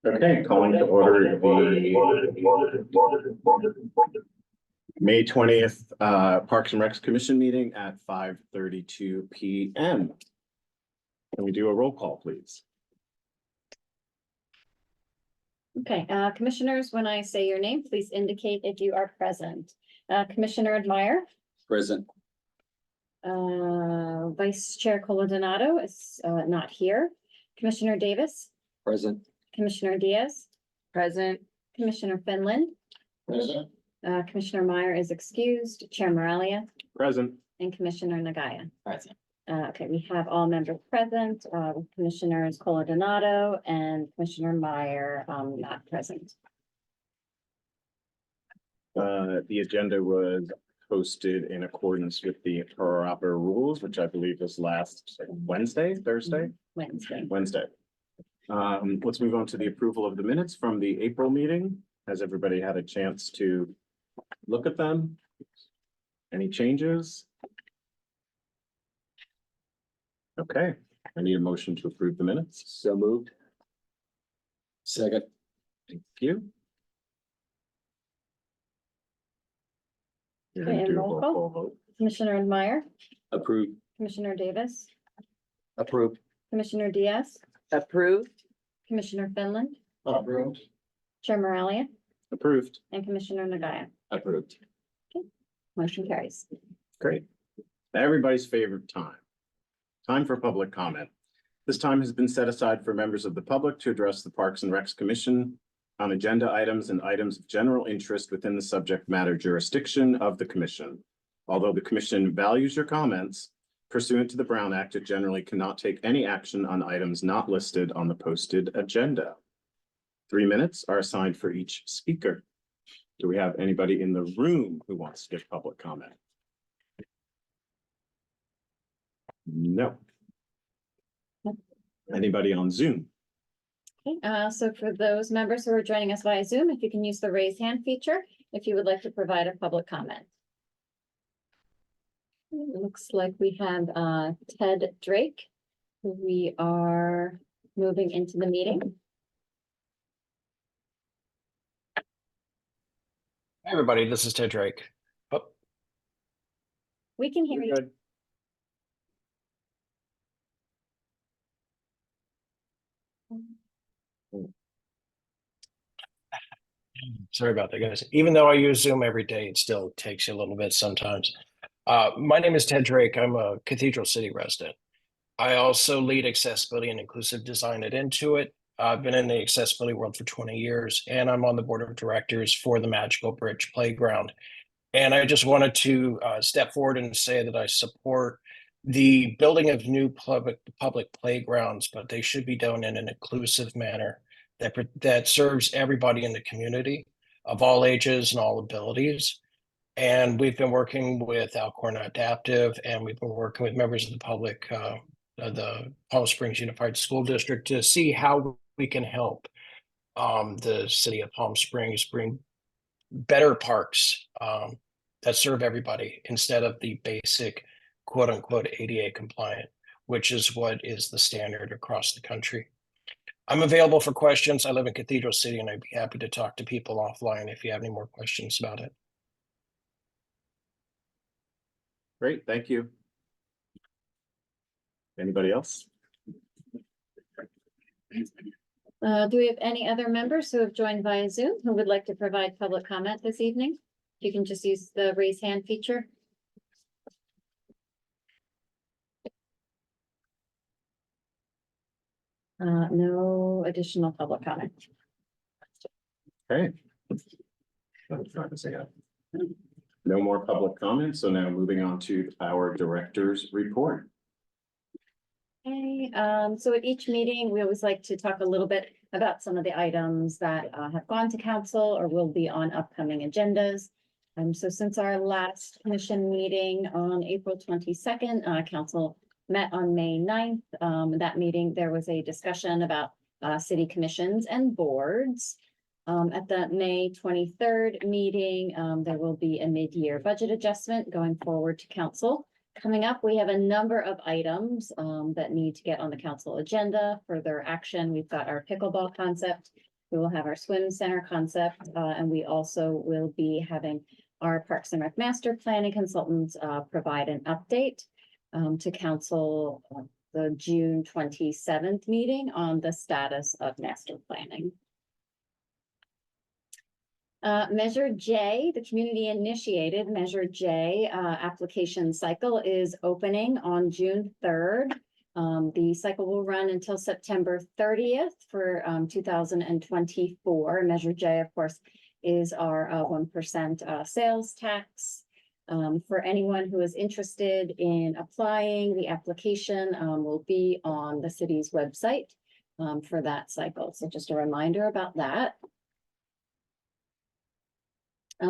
Okay, calling to order the May 20th Parks and Recs Commission meeting at 5:32 p.m. Can we do a roll call, please? Okay, commissioners, when I say your name, please indicate if you are present. Commissioner Admire, Present. Vice Chair Coladonato is not here. Commissioner Davis, Present. Commissioner Diaz, Present. Commissioner Finland, Present. Commissioner Meyer is excused, Chair Moralia, Present. and Commissioner Nagaya. Present. Okay, we have all members present, Commissioners Coladonato and Commissioner Meyer not present. The agenda was posted in accordance with the proper rules, which I believe was last Thursday. Wednesday. Let's move on to the approval of the minutes from the April meeting. Has everybody had a chance to look at them? Any changes? Okay, I need a motion to approve the minutes. So moved. Second. Thank you. You're Okay, gonna and do a roll roll call? call vote. Commissioner Meyer, Approved. Commissioner Davis, Approved. Commissioner Diaz, Approved. Commissioner Finland, Approved. Chair Moralia, Approved. and Commissioner Nagaya. Approved. Motion carries. Great. Everybody's favorite time. Time for public comment. This time has been set aside for members of the public to address the Parks and Recs Commission on agenda items and items of general interest within the subject matter jurisdiction of the commission. Although the commission values your comments, pursuant to the Brown Act, it generally cannot take any action on items not listed on the posted agenda. 3 minutes are assigned for each speaker. Do we have anybody in the room who wants to give public comment? No. Anybody on Zoom? Okay, so for those members who are joining us via Zoom, if you can use the raise hand feature, if you would like to provide a public comment. It looks like we have Ted Drake, who we are moving into the meeting. Hey everybody, this is Ted Drake. Oh, We can hear you. Good. sorry about that, guys. Even though I use Zoom every day, it still takes you a little bit sometimes. My name is Ted Drake. I'm a Cathedral City resident. I also lead accessibility and inclusive design at Intuit. I've been in the accessibility world for 20 years, and I'm on the board of directors for the Magical Bridge Playground. And I just wanted to step forward and say that I support the building of new public playgrounds, but they should be done in an inclusive manner that serves everybody in the community of all ages and all abilities. And we've been working with Alcorn Adaptive, and we've been working with members of the public, the Palm Springs Unified School District, to see how we can help the city of Palm Springs bring better parks that serve everybody instead of the basic quote unquote ADA compliant, which is what is the standard across the country. I'm available for questions. I live in Cathedral City, and I'd be happy to talk to people offline if you have any more questions about it. Great, thank you. Anybody else? Do we have any other members who have joined via Zoom who would like to provide public comment this evening? You can just use the raise hand feature. No additional public comment. Okay. No more public comments, so now moving on to our director's report. Okay, so at each meeting, we always like to talk a little bit about some of the items that have gone to council or will be on upcoming agendas. So since our last commission meeting on April 22nd, council met on May 9th. That meeting, there was a discussion about city commissions and boards. At the May 23rd meeting, there will be a mid-year budget adjustment going forward to council. Coming up, we have a number of items that need to get on the council agenda for their action. We've got our pickleball concept. We will have our swim center concept, and we also will be having our Parks and Rec master planning consultants provide an update to council the June 27th meeting on the status of master planning. Measure J, the community initiated Measure J application cycle is opening on June 3rd. The cycle will run until September 30th for 2024. Measure J, of course, is our 1% sales tax. For anyone who is interested in applying, the application will be on the city's website for that cycle. So just a reminder about that.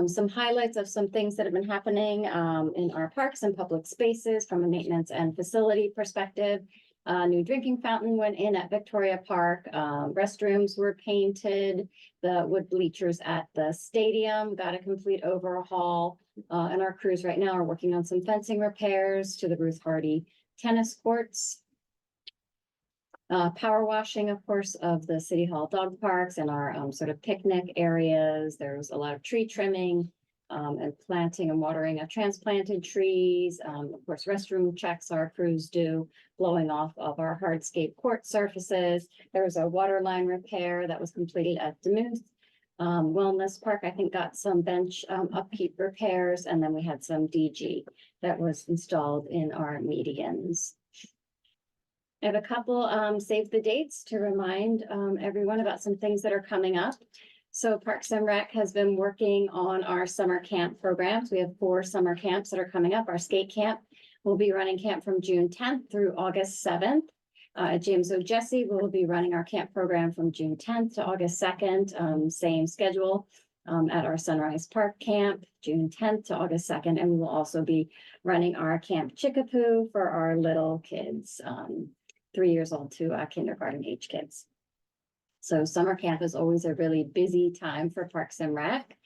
Some highlights of some things that have been happening in our parks and public spaces from a maintenance and facility perspective. New drinking fountain went in at Victoria Park. Restrooms were painted. The wood bleachers at the stadium got a complete overhaul. And our crews right now are working on some fencing repairs to the Ruth Hardy tennis courts. Power washing, of course, of the City Hall dog parks and our sort of picnic areas. There's a lot of tree trimming and planting and watering of transplanted trees. Of course, restroom checks our crews do, blowing off of our hardscape court surfaces. There was a water line repair that was completed at Demuth. Wellness Park, I think, got some bench upkeep repairs, and then we had some DG that was installed in our medians. I have a couple save the dates to remind everyone about some things that are coming up. So Parks and Rec has been working on our summer camp programs. We have 4 summer camps that are coming up. Our skate camp will be running camp from June 10th through August 7th. At James O. Jesse, we will be running our camp program from June 10th to August 2nd, same schedule. At our Sunrise Park camp, June 10th to August 2nd, and we will also be running our Camp Chickapoo for our little kids. 3 years old to kindergarten age kids. So summer camp is always a really busy time for Parks and Rec.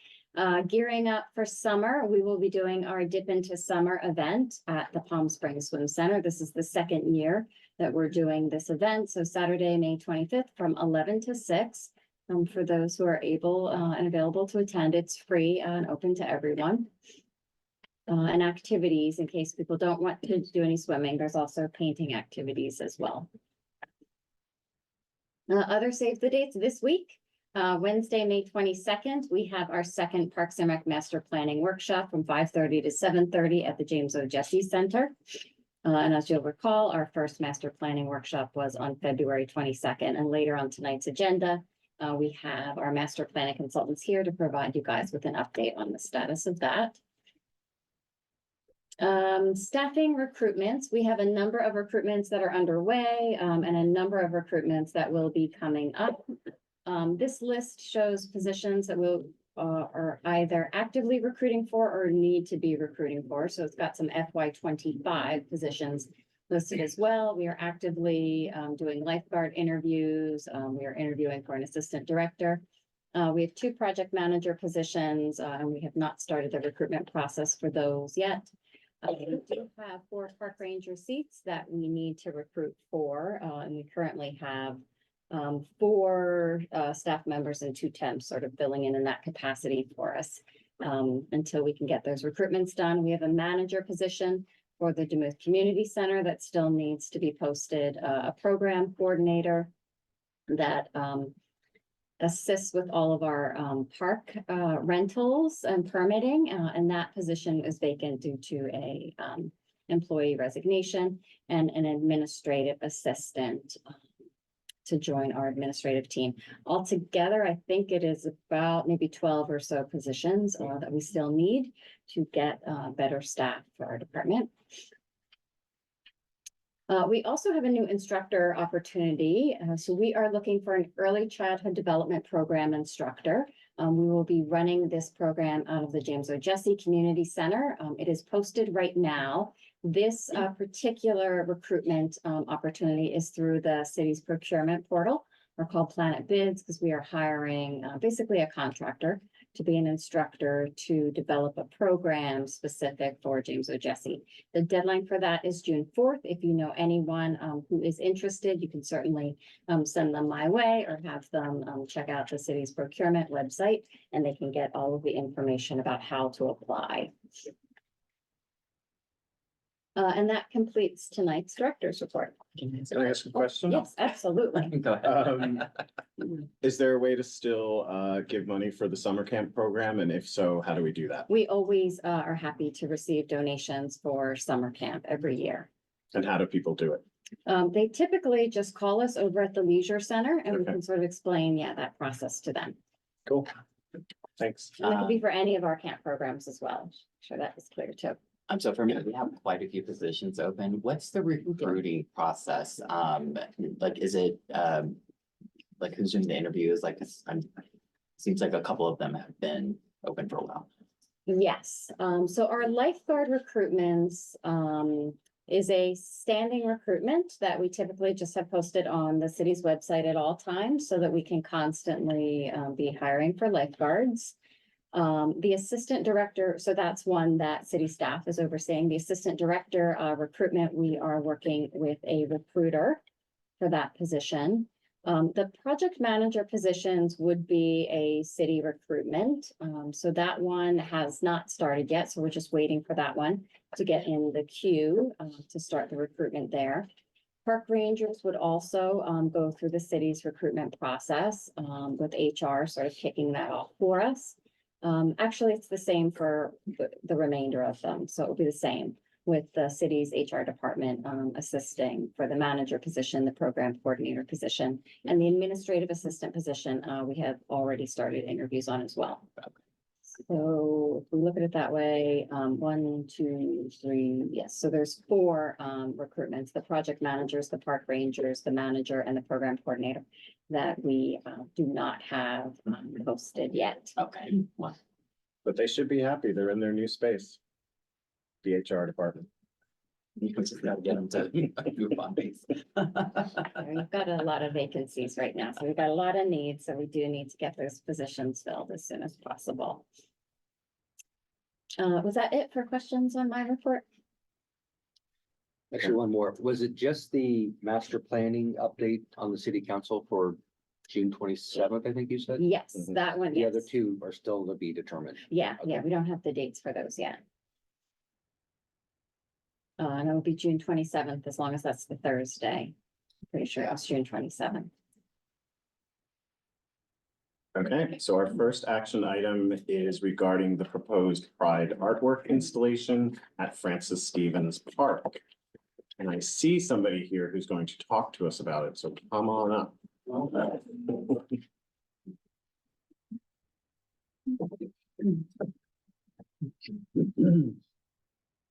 Gearing up for summer, we will be doing our Dip into Summer event at the Palm Springs Swim Center. This is the 2nd year that we're doing this event. So Saturday, May 25th from 11 to 6. For those who are able and available to attend, it's free and open to everyone. And activities, in case people don't want to do any swimming, there's also painting activities as well. Other save the dates this week, Wednesday, May 22nd, we have our 2nd Parks and Rec Master Planning Workshop from 5:30 to 7:30 at the James O. Jesse Center. And as you'll recall, our first Master Planning Workshop was on February 22nd, and later on tonight's agenda, we have our Master Planning consultants here to provide you guys with an update on the status of that. Staffing recruitments, we have a number of recruitments that are underway and a number of recruitments that will be coming up. This list shows positions that we'll are either actively recruiting for or need to be recruiting for. So it's got some FY25 positions listed as well. We are actively doing lifeguard interviews. We are interviewing for an assistant director. We have 2 project manager positions and we have not started the recruitment process for those yet. We do have 4 park ranger seats that we need to recruit for, and we currently have 4 staff members and 2 temps sort of filling in that capacity for us until we can get those recruitments done. We have a manager position for the Demuth Community Center that still needs to be posted, a program coordinator that assists with all of our park rentals and permitting, and that position is vacant due to a employee resignation, and an administrative assistant to join our administrative team. Altogether, I think it is about maybe 12 or so positions that we still need to get better staff for our department. We also have a new instructor opportunity. So we are looking for an early childhood development program instructor. We will be running this program out of the James O. Jesse Community Center. It is posted right now. This particular recruitment opportunity is through the city's procurement portal, or called Planet Bids, because we are hiring basically a contractor to be an instructor to develop a program specific for James O. Jesse. The deadline for that is June 4th. If you know anyone who is interested, you can certainly send them my way or have them check out the city's procurement website, and they can get all of the information about how to apply. And that completes tonight's director's report. Can I ask a question? Yes, absolutely. Go ahead. Is there a way to still give money for the summer camp program? And if so, how do we do that? We always are happy to receive donations for summer camp every year. And how do people do it? They typically just call us over at the leisure center and we Okay. can sort of explain, that process to them. Cool. Thanks. And that could be for any of our camp programs as well. Sure, that is clear too. So for me, we have quite a few positions open. What's the recruiting process? Like, is it, like who's doing the interviews? Like, seems like a couple of them have been open for a while. Yes, so our lifeguard recruitments is a standing recruitment that we typically just have posted on the city's website at all times so that we can constantly be hiring for lifeguards. The assistant director, so that's one that city staff is overseeing. The assistant director recruitment, we are working with a recruiter for that position. The project manager positions would be a city recruitment. So that one has not started yet. So we're just waiting for that one to get in the queue to start the recruitment there. Park rangers would also go through the city's recruitment process with HR sort of kicking that off for us. Actually, it's the same for the remainder of them. So it will be the same with the city's HR department assisting for the manager position, the program coordinator position, and the administrative assistant position. We have already started interviews on as well. So if we look at it that way, 1, 2, 3, yes. So there's 4 recruitments, the project managers, the park rangers, the manager, and the program coordinator that we do not have posted yet. Okay, well, But they should be happy. They're in their new space. The HR department. you just gotta get them to move on base. We've got a lot of vacancies right now, so we've got a lot of needs, so we do need to get those positions filled as soon as possible. Was that it for questions on my report? Actually, one more. Was it just the master planning update on the city council for June 27th, I think you said? Yes, Mhm. that one, The other yes. 2 are still to be determined. Yeah, we don't have the dates for those yet. And it will be June 27th, as long as that's the Thursday. Pretty sure it was June 27th. Okay, so our first action item is regarding the proposed Pride artwork installation at Francis Stevens Park. And I see somebody here who's going to talk to us about it, so come on up.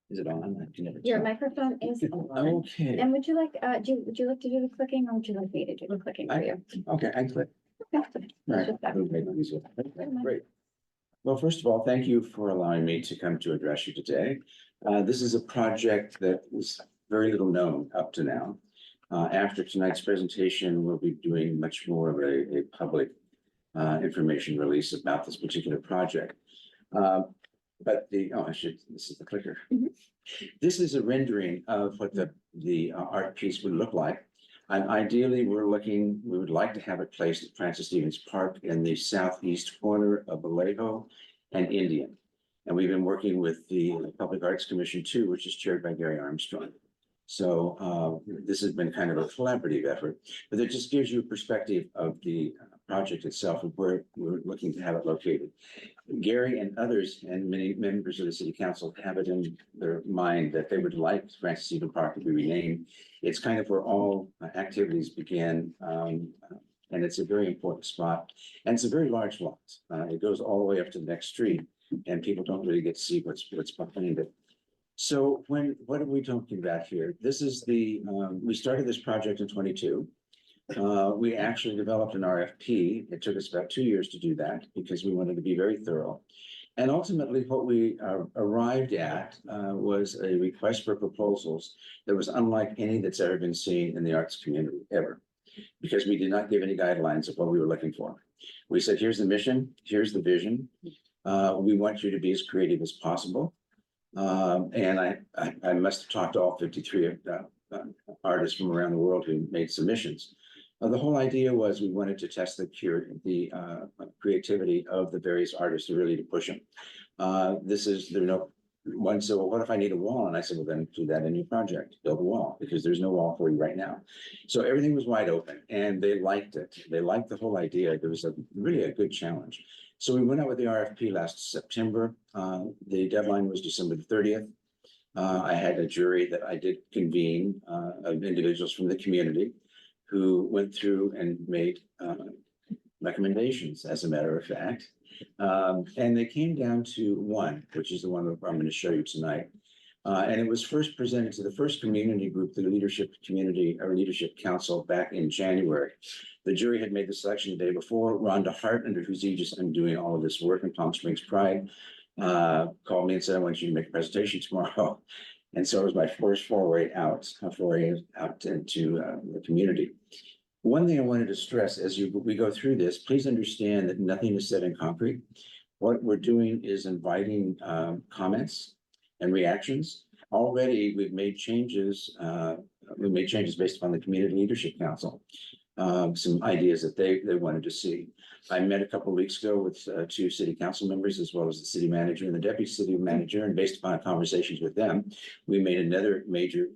Is it on? Your microphone is on. Okay, And would you like, would you like to do the clicking, or would you like me to do the clicking for you? okay, I click. Okay. Right. Just that. Great. Well, first of all, thank you for allowing me to come to address you today. This is a project that was very little known up to now. After tonight's presentation, we'll be doing much more of a public information release about this particular project. But this is the clicker. Mhm. This is a rendering of what the art piece would look like. And ideally, we would like to have it placed at Francis Stevens Park in the southeast corner of Vallejo and Indian. And we've been working with the Public Arts Commission too, which is chaired by Gary Armstrong. So this has been kind of a collaborative effort, but it just gives you a perspective of the project itself and where we're looking to have it located. Gary and others and many members of the city council have it in their mind that they would like Francis Stevens Park to be renamed. It's kind of where all activities began. And it's a very important spot. And it's a very large lot. It goes all the way up to the next street and people don't really get to see what's behind it. So what are we talking about here? This is we started this project in 22. We actually developed an RFP. It took us about 2 years to do that because we wanted to be very thorough. And ultimately what we arrived at was a request for proposals that was unlike any that's ever been seen in the arts community ever. because we did not give any guidelines of what we were looking for. We said, here's the mission, here's the vision. We want you to be as creative as possible. And I must have talked to all 53 artists from around the world who made submissions. The whole idea was we wanted to test the creativity of the various artists really to push them. There's no one said, well, what if I need a wall? And I said, well, then do that in your project, build a wall, because there's no wall for you right now. So everything was wide open and they liked it. They liked the whole idea. There was really a good challenge. So we went out with the RFP last September. The deadline was December the 30th. I had a jury that I did convene of individuals from the community who went through and made recommendations, as a matter of fact. And they came down to one, which is the one that I'm going to show you tonight. And it was first presented to the first community group, the Leadership Community or Leadership Council, back in January. The jury had made the selection the day before. Rhonda Hart, under whose aegis I'm doing all of this work in Palm Springs Pride, called me and said, I want you to make a presentation tomorrow. And so it was my first foray out into the community. One thing I wanted to stress as we go through this, please understand that nothing is set in concrete. What we're doing is inviting comments and reactions. Already, we've made changes. We made changes based upon the Community Leadership Council. Some ideas that they wanted to see. I met a couple of weeks ago with 2 city council members, as well as the city manager and the deputy city manager. And based upon conversations with them, we made another major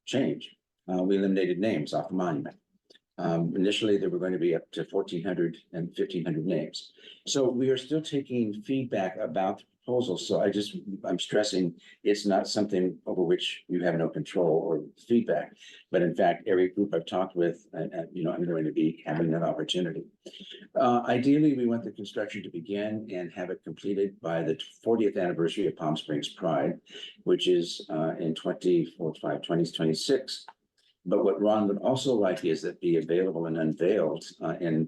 change. We eliminated names off the monument. Initially, there were going to be up to 1,400 and 1,500 names. So we are still taking feedback about the proposal. So I'm stressing it's not something over which you have no control or feedback. But in fact, every group I've talked with, I'm going to be having that opportunity. Ideally, we want the construction to begin and have it completed by the 40th anniversary of Palm Springs Pride, which is in 2026. But what Ron would also like is that be available and unveiled in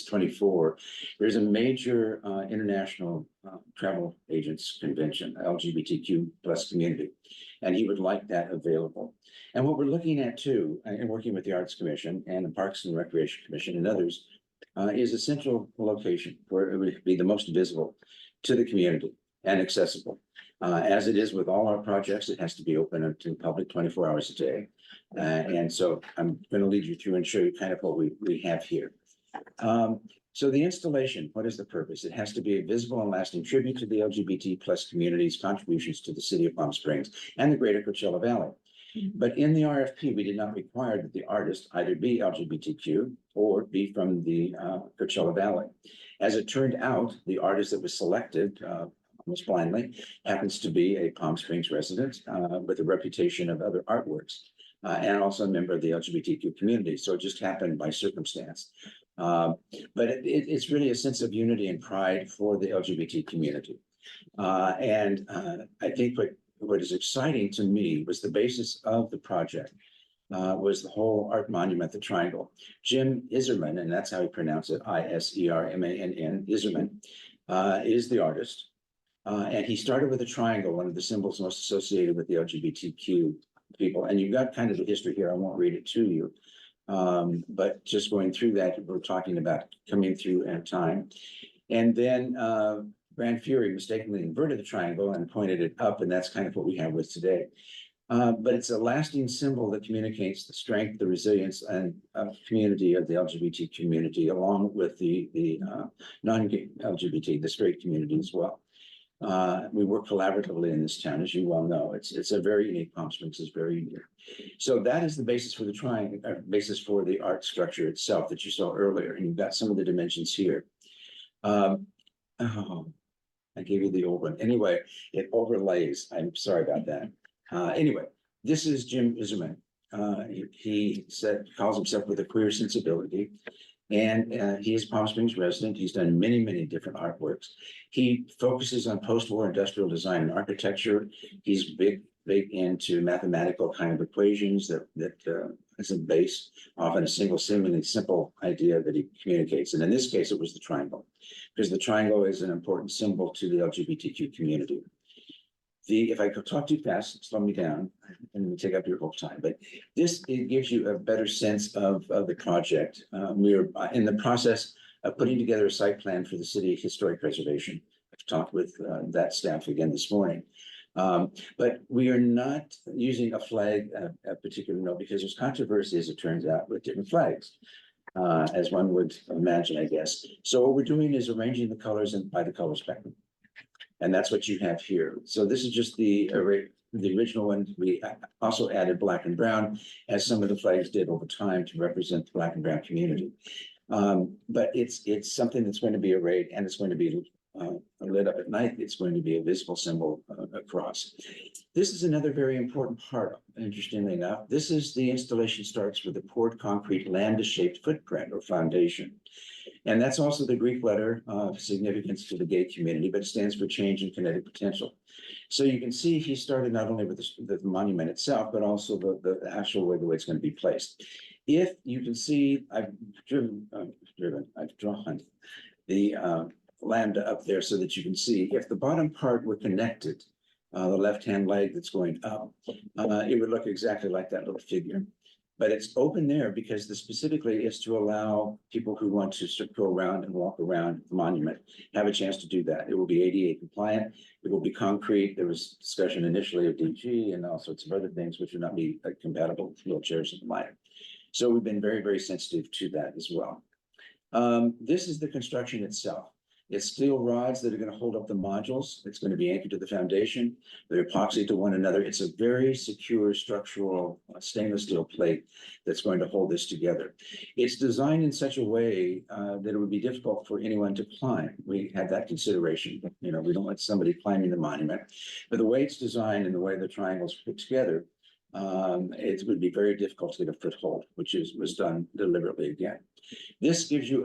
24. There's a major international travel agents convention, LGBTQ plus community, and he would like that available. And what we're looking at too, and working with the Arts Commission and the Parks and Recreation Commission and others, is a central location where it would be the most visible to the community and accessible. As it is with all our projects, it has to be open to the public 24 hours a day. And so I'm going to lead you through and show you kind of what we have here. So the installation, what is the purpose? It has to be a visible and lasting tribute to the LGBT plus community's contributions to the city of Palm Springs and the greater Coachella Valley. But in the RFP, we did not require that the artist either be LGBTQ or be from the Coachella Valley. As it turned out, the artist that was selected, almost blindly, happens to be a Palm Springs resident with a reputation of other artworks and also a member of the LGBTQ community. So it just happened by circumstance. But it's really a sense of unity and pride for the LGBT community. And I think what is exciting to me was the basis of the project was the whole art monument, the triangle. Jim Iserman, and that's how you pronounce it, Isermann, Iserman, is the artist. And he started with a triangle, one of the symbols most associated with the LGBTQ people. And you've got kind of the history here. I won't read it to you. But just going through that, we're talking about coming through at time. And then Grand Fury mistakenly inverted the triangle and pointed it up. And that's kind of what we have with today. But it's a lasting symbol that communicates the strength, the resilience, and community of the LGBT community, along with the non-LGBT, the straight community as well. We work collaboratively in this town, as you well know. It's a very unique, Palm Springs is very unique. So that is the basis for the triangle, basis for the art structure itself that you saw earlier. And you've got some of the dimensions here. I gave you the old one. Anyway, it overlays. I'm sorry about that. Anyway, this is Jim Iserman. He calls himself with a queer sensibility. And he is a Palm Springs resident. He's done many, many different artworks. He focuses on post-war industrial design and architecture. He's big into mathematical kind of equations that as a base, often a single seemingly simple idea that he communicates. And in this case, it was the triangle, because the triangle is an important symbol to the LGBTQ community. If I could talk too fast, slow me down and take up your whole time, but it gives you a better sense of the project. We're in the process of putting together a site plan for the city historic preservation. I've talked with that staff again this morning. But we are not using a flag, a particular note, because there's controversy, as it turns out, with different flags. As one would imagine, I guess. So what we're doing is arranging the colors by the color spectrum. And that's what you have here. So this is just the original one. We also added black and brown, as some of the flags did over time, to represent the black and brown community. But it's something that's going to be arrayed, and it's going to be lit up at night. It's going to be a visible symbol across. This is another very important part, interestingly enough. The installation starts with a poured concrete lambda-shaped footprint or foundation. And that's also the Greek letter of significance to the gay community, but it stands for change and kinetic potential. So you can see he started not only with the monument itself, but also the actual way the way it's going to be placed. If you can see, I've drawn the lambda up there so that you can see if the bottom part were connected, the left-hand leg that's going up, it would look exactly like that little figure. But it's open there because this specifically is to allow people who want to go around and walk around the monument have a chance to do that. It will be ADA compliant. It will be concrete. There was discussion initially of DG and all sorts of other things which would not be compatible with wheelchairs and the like. So we've been very, very sensitive to that as well. This is the construction itself. It's steel rods that are going to hold up the modules. It's going to be anchored to the foundation. They're epoxy to one another. It's a very secure structural stainless steel plate that's going to hold this together. It's designed in such a way that it would be difficult for anyone to climb. We had that consideration. You know, we don't want somebody climbing the monument. But the way it's designed and the way the triangles put together, it would be very difficult to get a foothold, which was done deliberately again. This gives you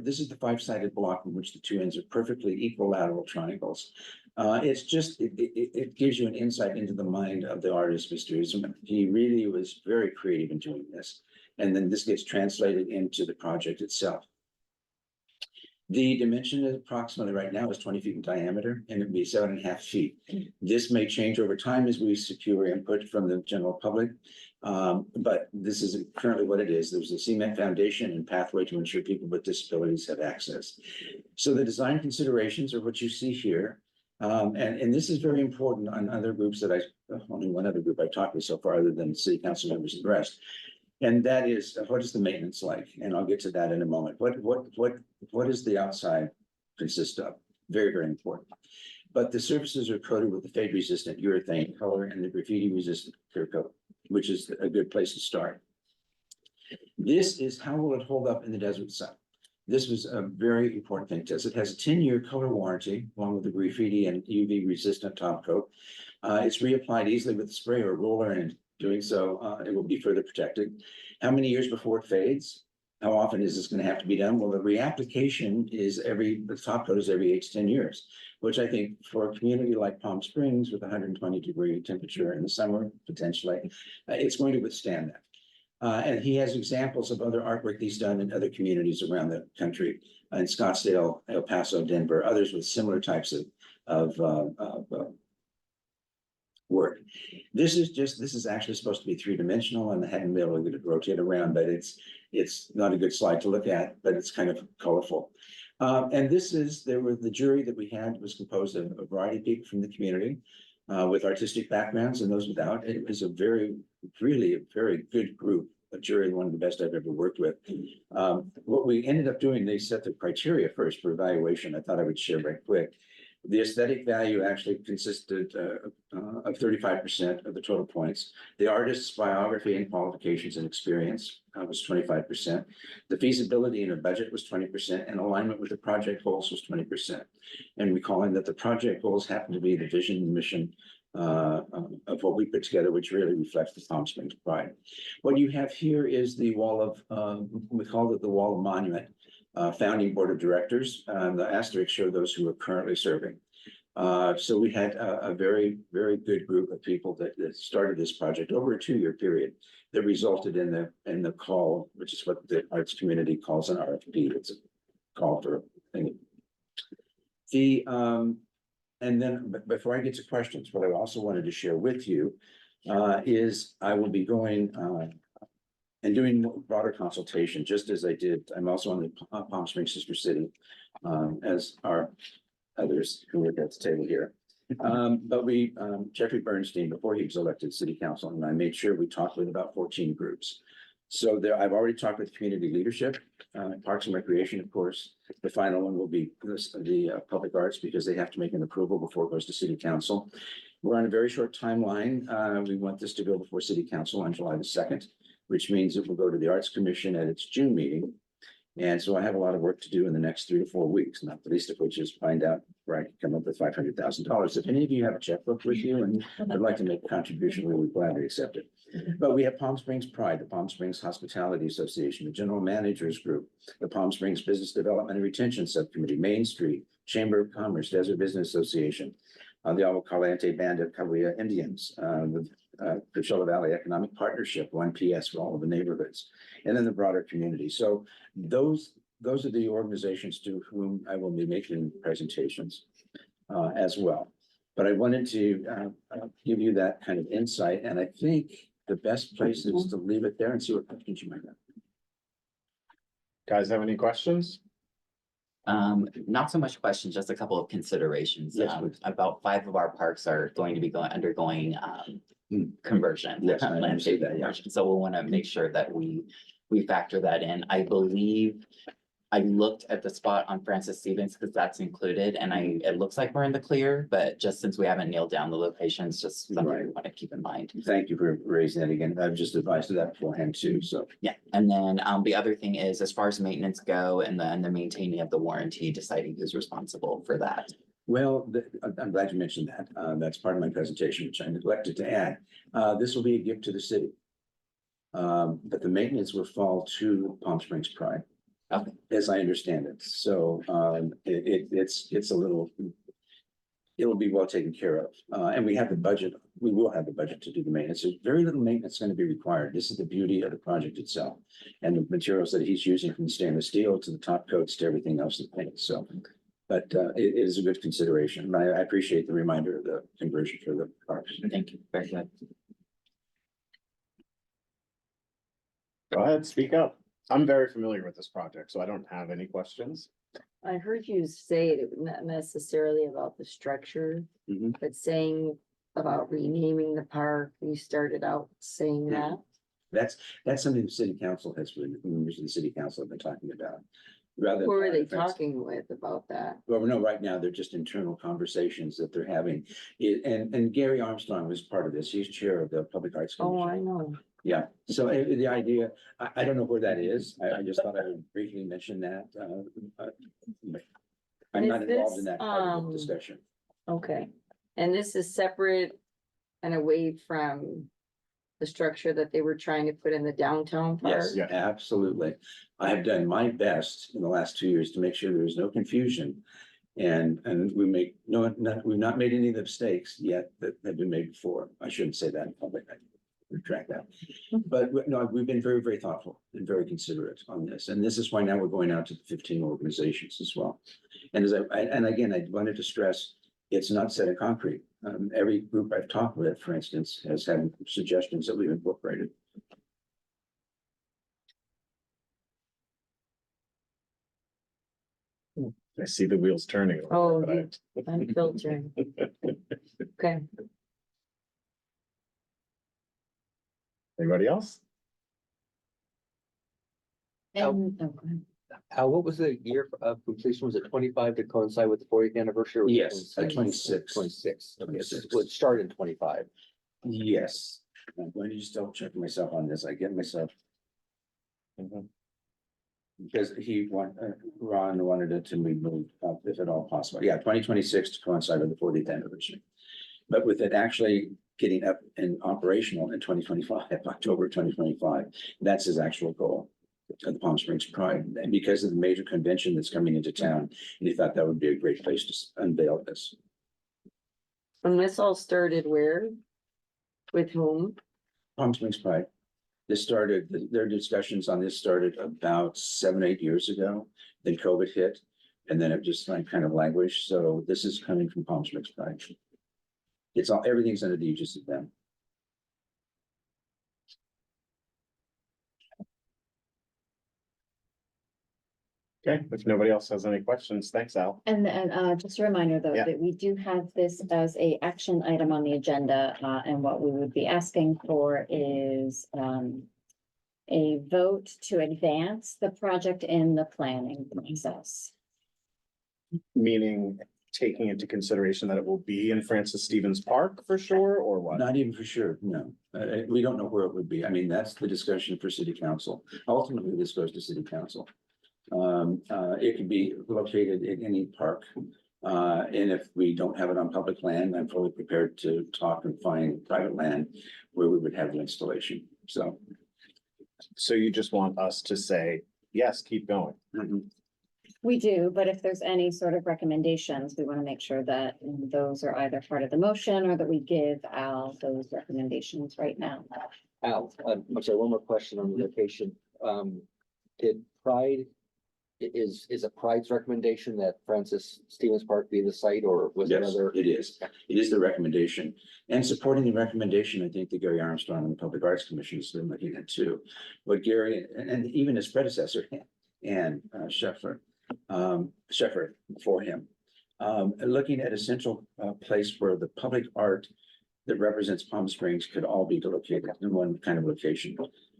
this is the 5-sided block in which the two ends are perfectly equilateral triangles. It gives you an insight into the mind of the artist, Mr. Iserman. He really was very creative in doing this. And then this gets translated into the project itself. The dimension is approximately right now is 20 feet in diameter, and it'd be 7.5 feet. This may change over time as we secure input from the general public. But this is currently what it is. There's a cement foundation and pathway to ensure people with disabilities have access. So the design considerations are what you see here. And this is very important on other groups only one other group I've talked with so far, other than city council members and the rest. And that is, what is the maintenance like? And I'll get to that in a moment. What does the outside consist of? Very, very important. But the surfaces are coated with the fade-resistant urethane color and the graffiti-resistant clear coat, which is a good place to start. This is how will it hold up in the desert sun? This was a very important thing to us. It has a 10-year color warranty, along with the graffiti and UV-resistant top coat. It's reapplied easily with a spray or roller, and doing so, it will be further protected. How many years before it fades? How often is this going to have to be done? Well, the reapplication is the top coat is every 8 to 10 years, which I think for a community like Palm Springs with 120-degree temperature in the summer, potentially, it's going to withstand that. And he has examples of other artwork he's done in other communities around the country, in Scottsdale, El Paso, Denver, others with similar types of work. This is actually supposed to be 3-dimensional, and I hadn't been able to get it rotate around, but it's not a good slide to look at, but it's kind of colorful. And the jury that we had was composed of a variety of people from the community with artistic backgrounds and those without. It was really a very good group, a jury, one of the best I've ever worked with. What we ended up doing, they set the criteria first for evaluation. I thought I would share right quick. The aesthetic value actually consisted of 35% of the total points. The artist's biography and qualifications and experience was 25%. The feasibility and a budget was 20%, and alignment with the project goals was 20%. And recalling that the project goals happen to be the vision and mission of what we put together, which really reflects the Palm Springs pride. What you have here is the wall of, we called it the wall of monument. Founding board of directors, the asterisk show those who are currently serving. So we had a very, very good group of people that started this project over a 2-year period that resulted in the call, which is what the arts community calls an RFP. It's a call for thing. And then, before I get to questions, what I also wanted to share with you is I will be going and doing broader consultation, just as I did. I'm also on the Palm Springs Sister City, as are others who are at the table here. But Jeffrey Bernstein, before he was elected city council, and I made sure we talked with about 14 groups. So there, I've already talked with community leadership, Parks and Recreation, of course. The final one will be the Public Arts, because they have to make an approval before it goes to city council. We're on a very short timeline. We want this to go before city council on July the 2nd, which means it will go to the Arts Commission at its June meeting. And so I have a lot of work to do in the next 3 to 4 weeks, not the least of which is find out where I can come up with $500,000. If any of you have a checkbook with you and would like to make a contribution, we would gladly accept it. But we have Palm Springs Pride, the Palm Springs Hospitality Association, the General Managers Group, the Palm Springs Business Development and Retention Subcommittee, Main Street, Chamber of Commerce, Desert Business Association, the Agua Caliente Band of Cahuilla Indians, the Coachella Valley Economic Partnership, 1PS for all of the neighborhoods, and then the broader community. So those are the organizations to whom I will be making presentations as well. But I wanted to give you that kind of insight, and I think the best place is to leave it there and see what questions you might have. Guys have any questions? Not so much questions, just a couple of considerations. Yes, please. About 5 of our parks are going to be undergoing conversion. Yes, I understand landscape that, yeah. conversion. So we'll want to make sure that we factor that in. I believe I looked at the spot on Francis Stevens because that's included, and it looks like we're in the clear, but just since we haven't nailed down the locations, just something we want to keep in mind. Thank you for raising that again. I've just advised of that beforehand too, so. Yeah, and then the other thing is, as far as maintenance go and the maintaining of the warranty, deciding who's responsible for that. Well, I'm glad you mentioned that. That's part of my presentation, which I neglected to add. This will be a gift to the city. But the maintenance will fall to Palm Springs Pride. Okay. As I understand it. So it's a little, it'll be well taken care of. And we have the budget, we will have the budget to do the maintenance. There's very little maintenance going to be required. This is the beauty of the project itself. And the materials that he's using, from stainless steel to the top coats to everything else that paints. So, but it is a good consideration. I appreciate the reminder of the conversion for the parks. Thank you. Very good. Go ahead, speak up. I'm very familiar with this project, so I don't have any questions. I heard you say it, not necessarily about the structure, Mhm. but saying about renaming the park. You started out saying that. That's something the city council has, members of the city council have been talking about. Rather. Who are they than- talking with about that? Well, no, right now, they're just internal conversations that they're having. And Gary Armstrong was part of this. He's chair of the Public Arts Oh, Commission. I know. Yeah, so the idea, I don't know where that is. I just thought I would briefly mention that. I'm not Is involved in this, that part of the discussion. Okay. And this is separate and away from the structure that they were trying to put in the downtown part? Yes, Yeah. absolutely. I have done my best in the last 2 years to make sure there is no confusion. And we've not made any of the mistakes yet that have been made before. I shouldn't say that in public. I retract that. But no, we've been very, very thoughtful and very considerate on this. And this is why now we're going out to the 15 organizations as well. And and again, I wanted to stress, it's not set in concrete. Every group I've talked with, for instance, has had suggestions that we've incorporated. I see the wheels turning. Oh, but I'm filtering. Okay. Anybody else? And, oh, go ahead. Al, what was the year of completion? Was it 25 to coincide with the 40th anniversary? or was it Yes, 26? 26. 26. Okay, 26. so it started in 25. Yes, I'm going to just double check myself on this. I get myself. Because Ron wanted it to be moved up if at all possible. Yeah, 2026 to coincide with the 40th anniversary. But with it actually getting up and operational in 2025, October 2025, that's his actual goal of the Palm Springs Pride. And because of the major convention that's coming into town, and he thought that would be a great place to unveil this. And this all started where? With whom? Palm Springs Pride. This started, their discussions on this started about 7, 8 years ago. Then COVID hit. And then it just like kind of languished. So this is coming from Palm Springs Pride. It's all, everything's under the aegis of them. Okay, if nobody else has any questions, thanks, Al. And then, just a reminder though, Yeah. that we do have this as a action item on the agenda, and what we would be asking for is, a vote to advance the project in the planning process. Meaning taking into consideration that it will be in Francis Stevens Park for sure, or what? Not even for sure, no. We don't know where it would be. I mean, that's the discussion for city council. Ultimately, this goes to city council. It could be located in any park. And if we don't have it on public land, I'm fully prepared to talk and find private land where we would have the installation, so. So you just want us to say, yes, keep going. We do, but if there's any sort of recommendations, we want to make sure that those are either part of the motion or that we give Al those recommendations right now. Al, I'm sorry, one more question on the location. Did Pride, is a Pride's recommendation that Francis Stevens Park be the site, or was there Yes, other? it is. It is the recommendation. And supporting the recommendation, I think the Gary Armstrong and the Public Arts Commission is still looking at too. But Gary, and even his predecessor, Ann Sheffer before him. Looking at a central place where the public art that represents Palm Springs could all be located in one kind of location,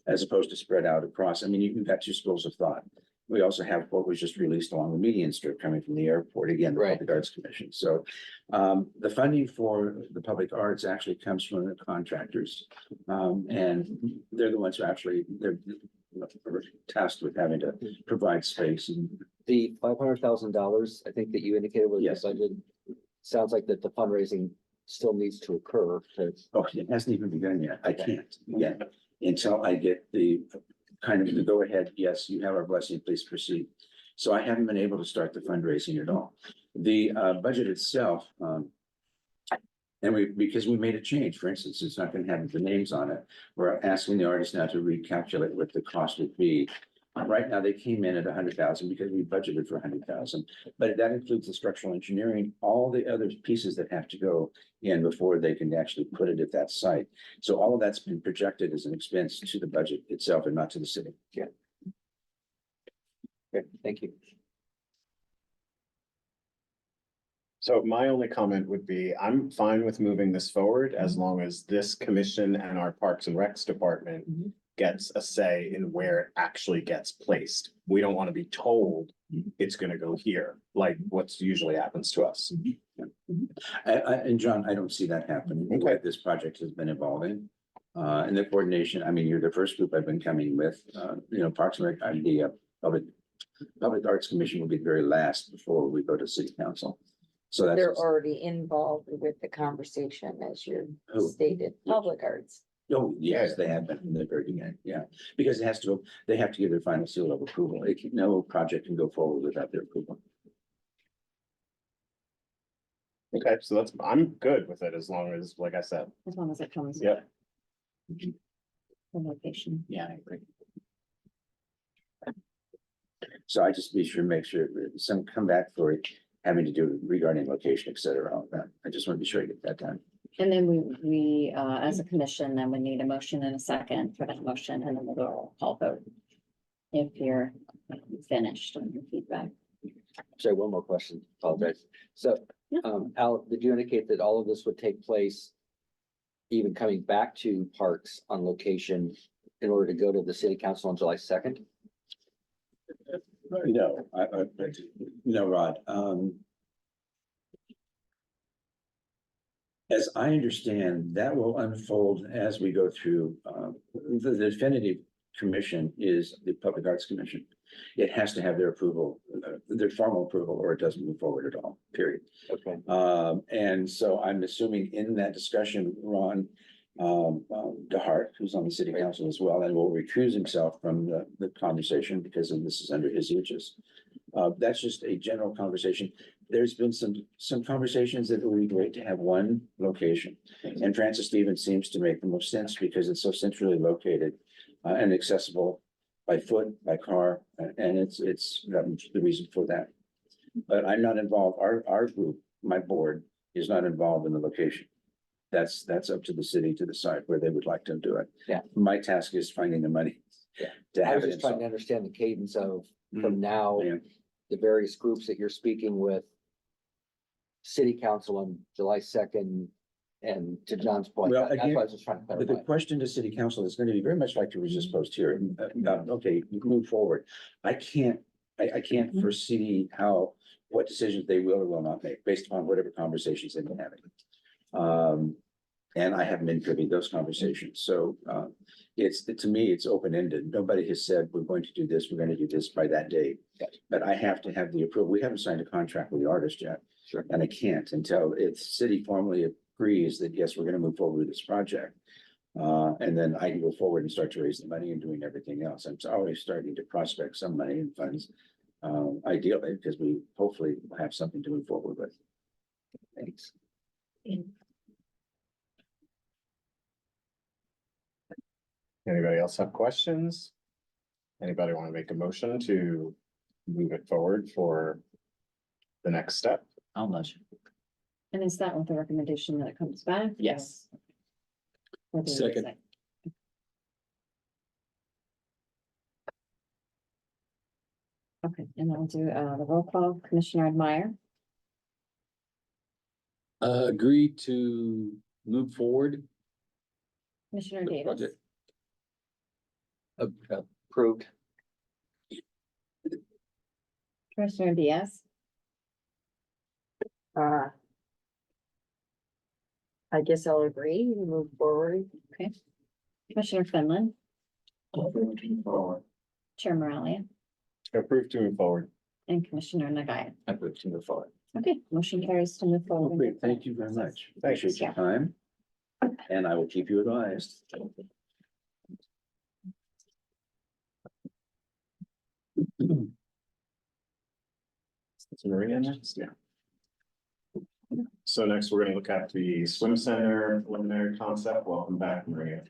as opposed to spread out across. I mean, you've got two schools of thought. We also have what was just released along the median strip coming from the airport, again, the Right. Public Arts Commission. So the funding for the public arts actually comes from the contractors. And they're the ones who actually, they're tasked with having to provide space and The $500,000, I think that you indicated was the Yes. budget. Sounds like that the fundraising still needs to occur to. oh, it hasn't even begun yet. I Okay. can't yet until I get the kind of the go ahead. Yes, you have our blessing, please proceed. So I haven't been able to start the fundraising at all. The budget itself, and because we made a change, for instance, it's not gonna have the names on it. We're asking the artists now to recalculate what the cost would be. Right now, they came in at 100,000 because we budgeted for 100,000, but that includes the structural engineering, all the other pieces that have to go in before they can actually put it at that site. So all of that's been projected as an expense to the budget itself and not to the city. Okay, thank you. So my only comment would be, I'm fine with moving this forward as long as this commission and our Parks and Recs department Mhm. gets a say in where it actually gets placed. We don't want to be told it's gonna go here, like what's usually happens to us. And John, I don't see that happening. The way this project has been evolving. And the coordination, I mean, you're the first group I've been coming with, Parks and Rec, the Public Arts Commission will be the very last before we go to city council. So that's. They're already involved with the conversation, as you Who? stated, public arts. Oh, yes, they have been from the very beginning, yeah, because it has to, they have to give their final seal of approval. No project can go forward without their approval. Okay, so I'm good with it as long as, like I said, As long as it comes. Yeah. The location. Yeah, I agree. So I just be sure, make sure that some come back for it, having to do regarding location, et cetera, all that. I just want to be sure I get that done. And then we, as a commission, then would need a motion and a second for that motion, and then we'll go roll call vote. If you're finished on your feedback. Sorry, one more question, apologize. So, Yeah. Al, did you indicate that all of this would take place even coming back to Parks on location in order to go to the city council on July 2nd? No, no, Rod, as I understand, that will unfold as we go through, the definitive commission is the Public Arts Commission. It has to have their approval, their formal approval, or it doesn't move forward at all, period. Okay. And so I'm assuming in that discussion, Ron, DeHart, who's on the city council as well, and will recuse himself from the conversation because this is under his aegis. That's just a general conversation. There's been some conversations that it would be great to have one location. And Francis Stevens seems to make the most sense because it's so centrally located and accessible by foot, by car, and it's the reason for that. But I'm not involved, our group, my board is not involved in the location. That's up to the city to decide where they would like to do it. Yeah. My task is finding the money. Yeah. To I have was it just trying to installed. understand the cadence of from now, Yeah. the various groups that you're speaking with. City council on July 2nd, and to John's point, Well, that's again, why I was just trying to The clarify. question to city council is going to be very much like to resist post here. Okay, you can move forward. I can't foresee what decisions they will or will not make based upon whatever conversations they've been having. And I haven't been privy to those conversations. So, to me, it's open-ended. Nobody has said, we're going to do this, we're going to do this by that date. Gotcha. But I have to have the approval. We haven't signed a contract with the artist yet. Sure. And I can't until it's city formally agrees that, yes, we're gonna move forward with this project. And then I can go forward and start to raise the money and doing everything else. I'm already starting to prospect some money and funds. Ideally, because we hopefully will have something to move forward with. Thanks. Anybody else have questions? Anybody want to make a motion to move it forward for the next step? How much? And is that with the recommendation that it comes back? Yes. Or the Second. sec- Okay, and I'll do the roll call. Commissioner Admire, Agree to move forward. Commissioner with the Davis, project. Approved. Commissioner Diaz, I guess I'll agree, we move forward. Commissioner Finland, Chair Moralia, Approved to move forward. and Commissioner Nagaya. I move to move forward. Okay, motion carries to move forward. Great, thank you very much. Appreciate your time. And I will keep you advised. Is Maria next? Yeah. So next, we're gonna look at the swim center preliminary concept. Welcome back, Maria.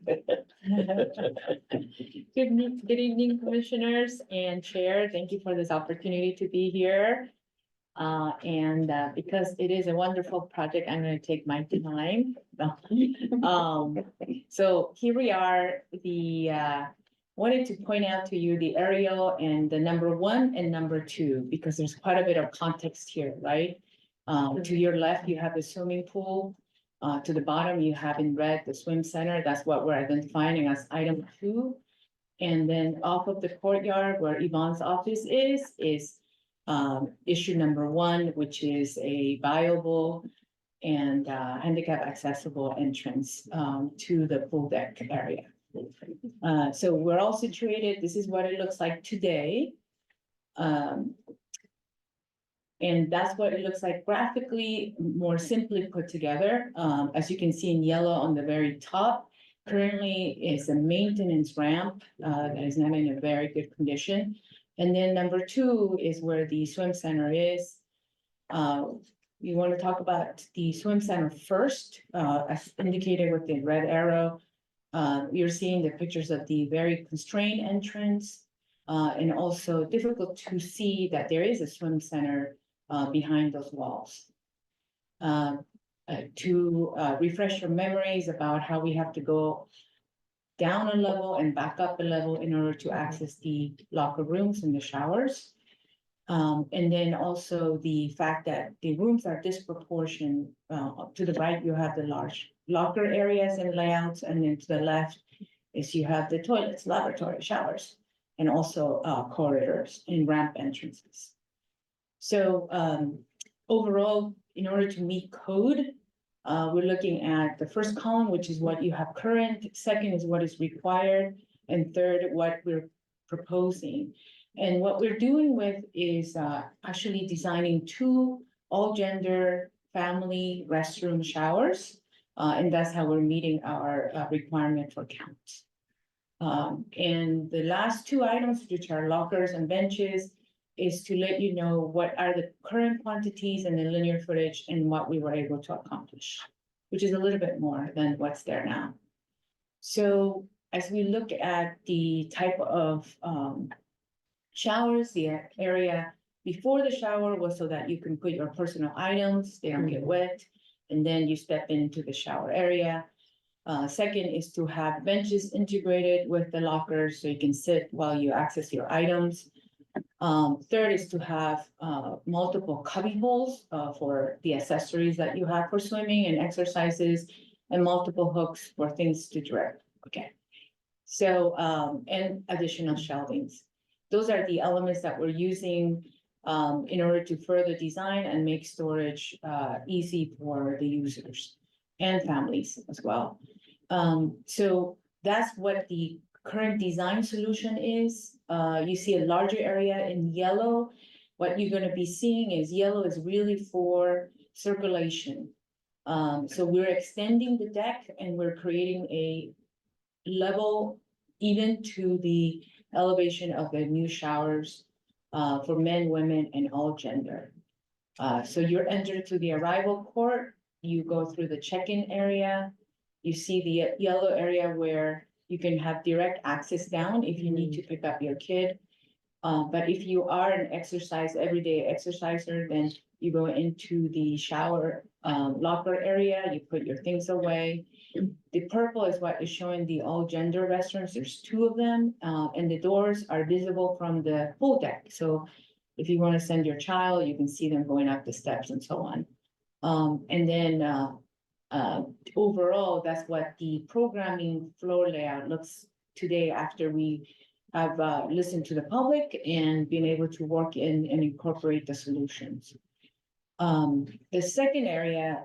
Good evening, commissioners and chair. Thank you for this opportunity to be here. Because it is a wonderful project, I'm gonna take my time. So here we are, wanted to point out to you the aerial and the number 1 and number 2, because there's quite a bit of context here, right? To your left, you have the swimming pool. To the bottom, you have in red the swim center. That's what we're identifying as item 2. And then off of the courtyard where Yvonne's office is issue number 1, which is a viable and handicap accessible entrance to the pool deck area. So we're all situated. This is what it looks like today. And that's what it looks like graphically, more simply put together. As you can see in yellow on the very top, currently is a maintenance ramp that is not in a very good condition. And then number 2 is where the swim center is. We want to talk about the swim center first, as indicated with the red arrow. You're seeing the pictures of the very constrained entrance, and also difficult to see that there is a swim center behind those walls. To refresh your memories about how we have to go down a level and back up a level in order to access the locker rooms and the showers. And then also the fact that the rooms are disproportionate. To the right, you have the large locker areas and layouts, and then to the left is you have the toilets, lavatory, showers, and also corridors and ramp entrances. So overall, in order to meet code, we're looking at the first column, which is what you have current, second is what is required, and third, what we're proposing. And what we're doing with is actually designing 2 all-gender family restroom showers. And that's how we're meeting our requirement for count. And the last 2 items, which are lockers and benches, is to let you know what are the current quantities and the linear footage and what we were able to accomplish, which is a little bit more than what's there now. So as we look at the type of showers, the area before the shower was so that you can put your personal items, they don't get wet, and then you step into the shower area. Second is to have benches integrated with the lockers so you can sit while you access your items. Third is to have multiple cubby holes for the accessories that you have for swimming and exercises, and multiple hooks for things to direct. Okay. So, and additional shelvings. Those are the elements that we're using in order to further design and make storage easy for the users and families as well. So that's what the current design solution is. You see a larger area in yellow. What you're gonna be seeing is yellow is really for circulation. So we're extending the deck and we're creating a level even to the elevation of the new showers for men, women, and all gender. So you're entered to the arrival court, you go through the check-in area. You see the yellow area where you can have direct access down if you need to pick up your kid. But if you are an everyday exerciser, then you go into the shower locker area, you put your things away. The purple is what is showing the all gender restrooms. There's 2 of them, and the doors are visible from the pool deck. So if you want to send your child, you can see them going up the steps and so on. And then overall, that's what the programming floor layout looks today after we have listened to the public and been able to work in and incorporate the solutions. The second area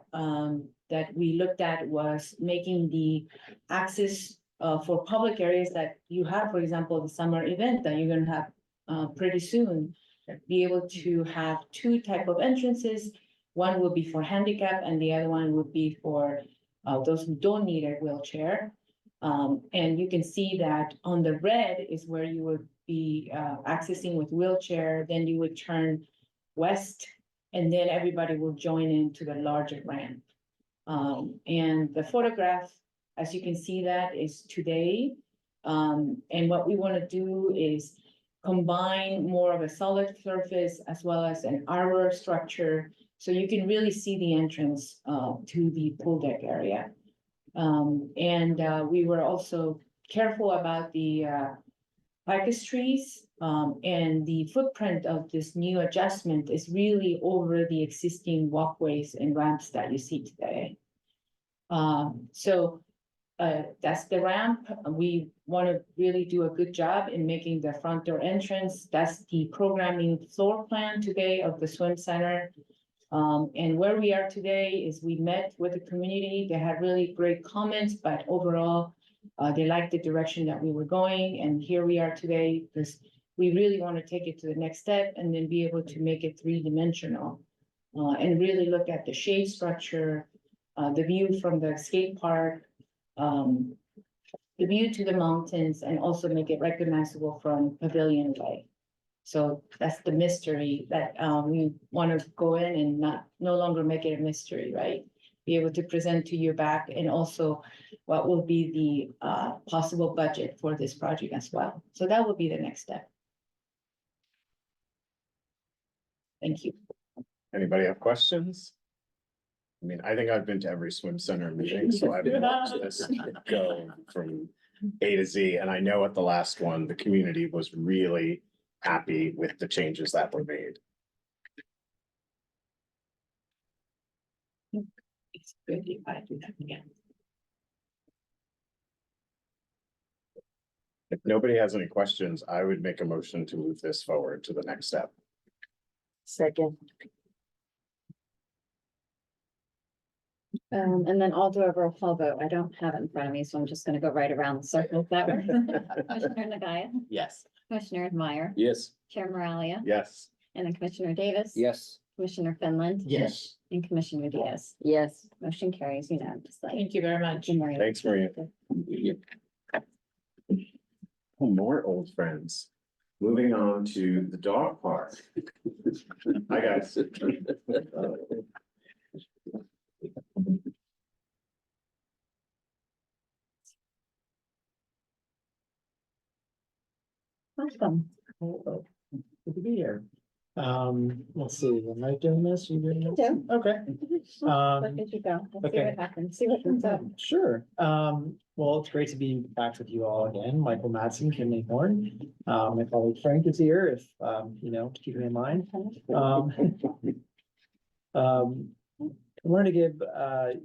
that we looked at was making the access for public areas that you have, for example, the summer event that you're gonna have pretty soon, be able to have 2 type of entrances. One will be for handicap and the other one would be for those who don't need a wheelchair. And you can see that on the red is where you would be accessing with wheelchair, then you would turn west, and then everybody will join into the larger ramp. And the photograph, as you can see, that is today. And what we want to do is combine more of a solid surface as well as an arbor structure, so you can really see the entrance to the pool deck area. We were also careful about the ficus trees, and the footprint of this new adjustment is really over the existing walkways and ramps that you see today. That's the ramp. We want to really do a good job in making the front door entrance. That's the programming floor plan today of the swim center. And where we are today is we met with the community. They had really great comments, but overall, they liked the direction that we were going. And here we are today because we really want to take it to the next step and then be able to make it 3-dimensional. And really look at the shade structure, the view from the skate park, the view to the mountains, and also make it recognizable from Pavilion Way. So that's the mystery that we want to go in and no longer make it a mystery, right? Be able to present to you back, and also what will be the possible budget for this project as well. So that will be the next step. Thank you. Anybody have questions? I mean, I think I've been to every swim center meeting, so I've watched this go from A to Z. And I know at the last one, the community was really happy with the changes that were made. It's good if I do that again. If nobody has any questions, I would make a motion to move this forward to the next step. Second. And then I'll do a roll call vote. I don't have it in front of me, so I'm just gonna go right around the circle if that works. Commissioner Nagaya, Yes. Commissioner Meyer, Yes. Chair Moralia, Yes, and then Commissioner Davis. Yes. Commissioner Finland. Yes. And Commissioner Diaz. Yes. Motion carries unanimously. Thank you very much. Good morning. thanks, Maria. Oh, more old friends. Moving on to the dog park. Hi, guys. Welcome. Good to be here. Let's see, am I doing this? You doing this? do. Okay. Look as you go. Let's see okay. what happens, see what comes up. Sure. Well, it's great to be back with you all again. Michael Madsen, Kinley Horn. My colleague Frank is here if, to keep me in mind. I wanted to give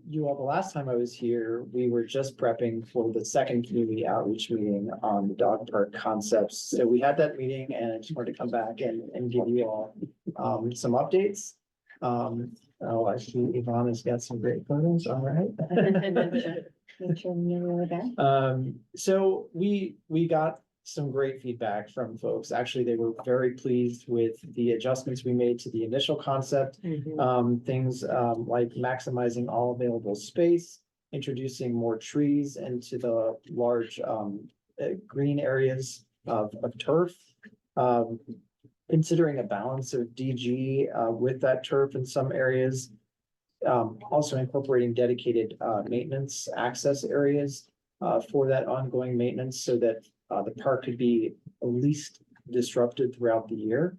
you all, the last time I was here, we were just prepping for the second community outreach meeting on the dog park concepts. So we had that meeting and I just wanted to come back and give you all some updates. Oh, I see Yvonne has got some great photos, all right. Make sure you're there. So we got some great feedback from folks. Actually, they were very pleased with the adjustments we made to the initial concept. Things like maximizing all available space, introducing more trees into the large green areas of turf. Considering a balance of DG with that turf in some areas. Also incorporating dedicated maintenance access areas for that ongoing maintenance so that the park could be least disrupted throughout the year.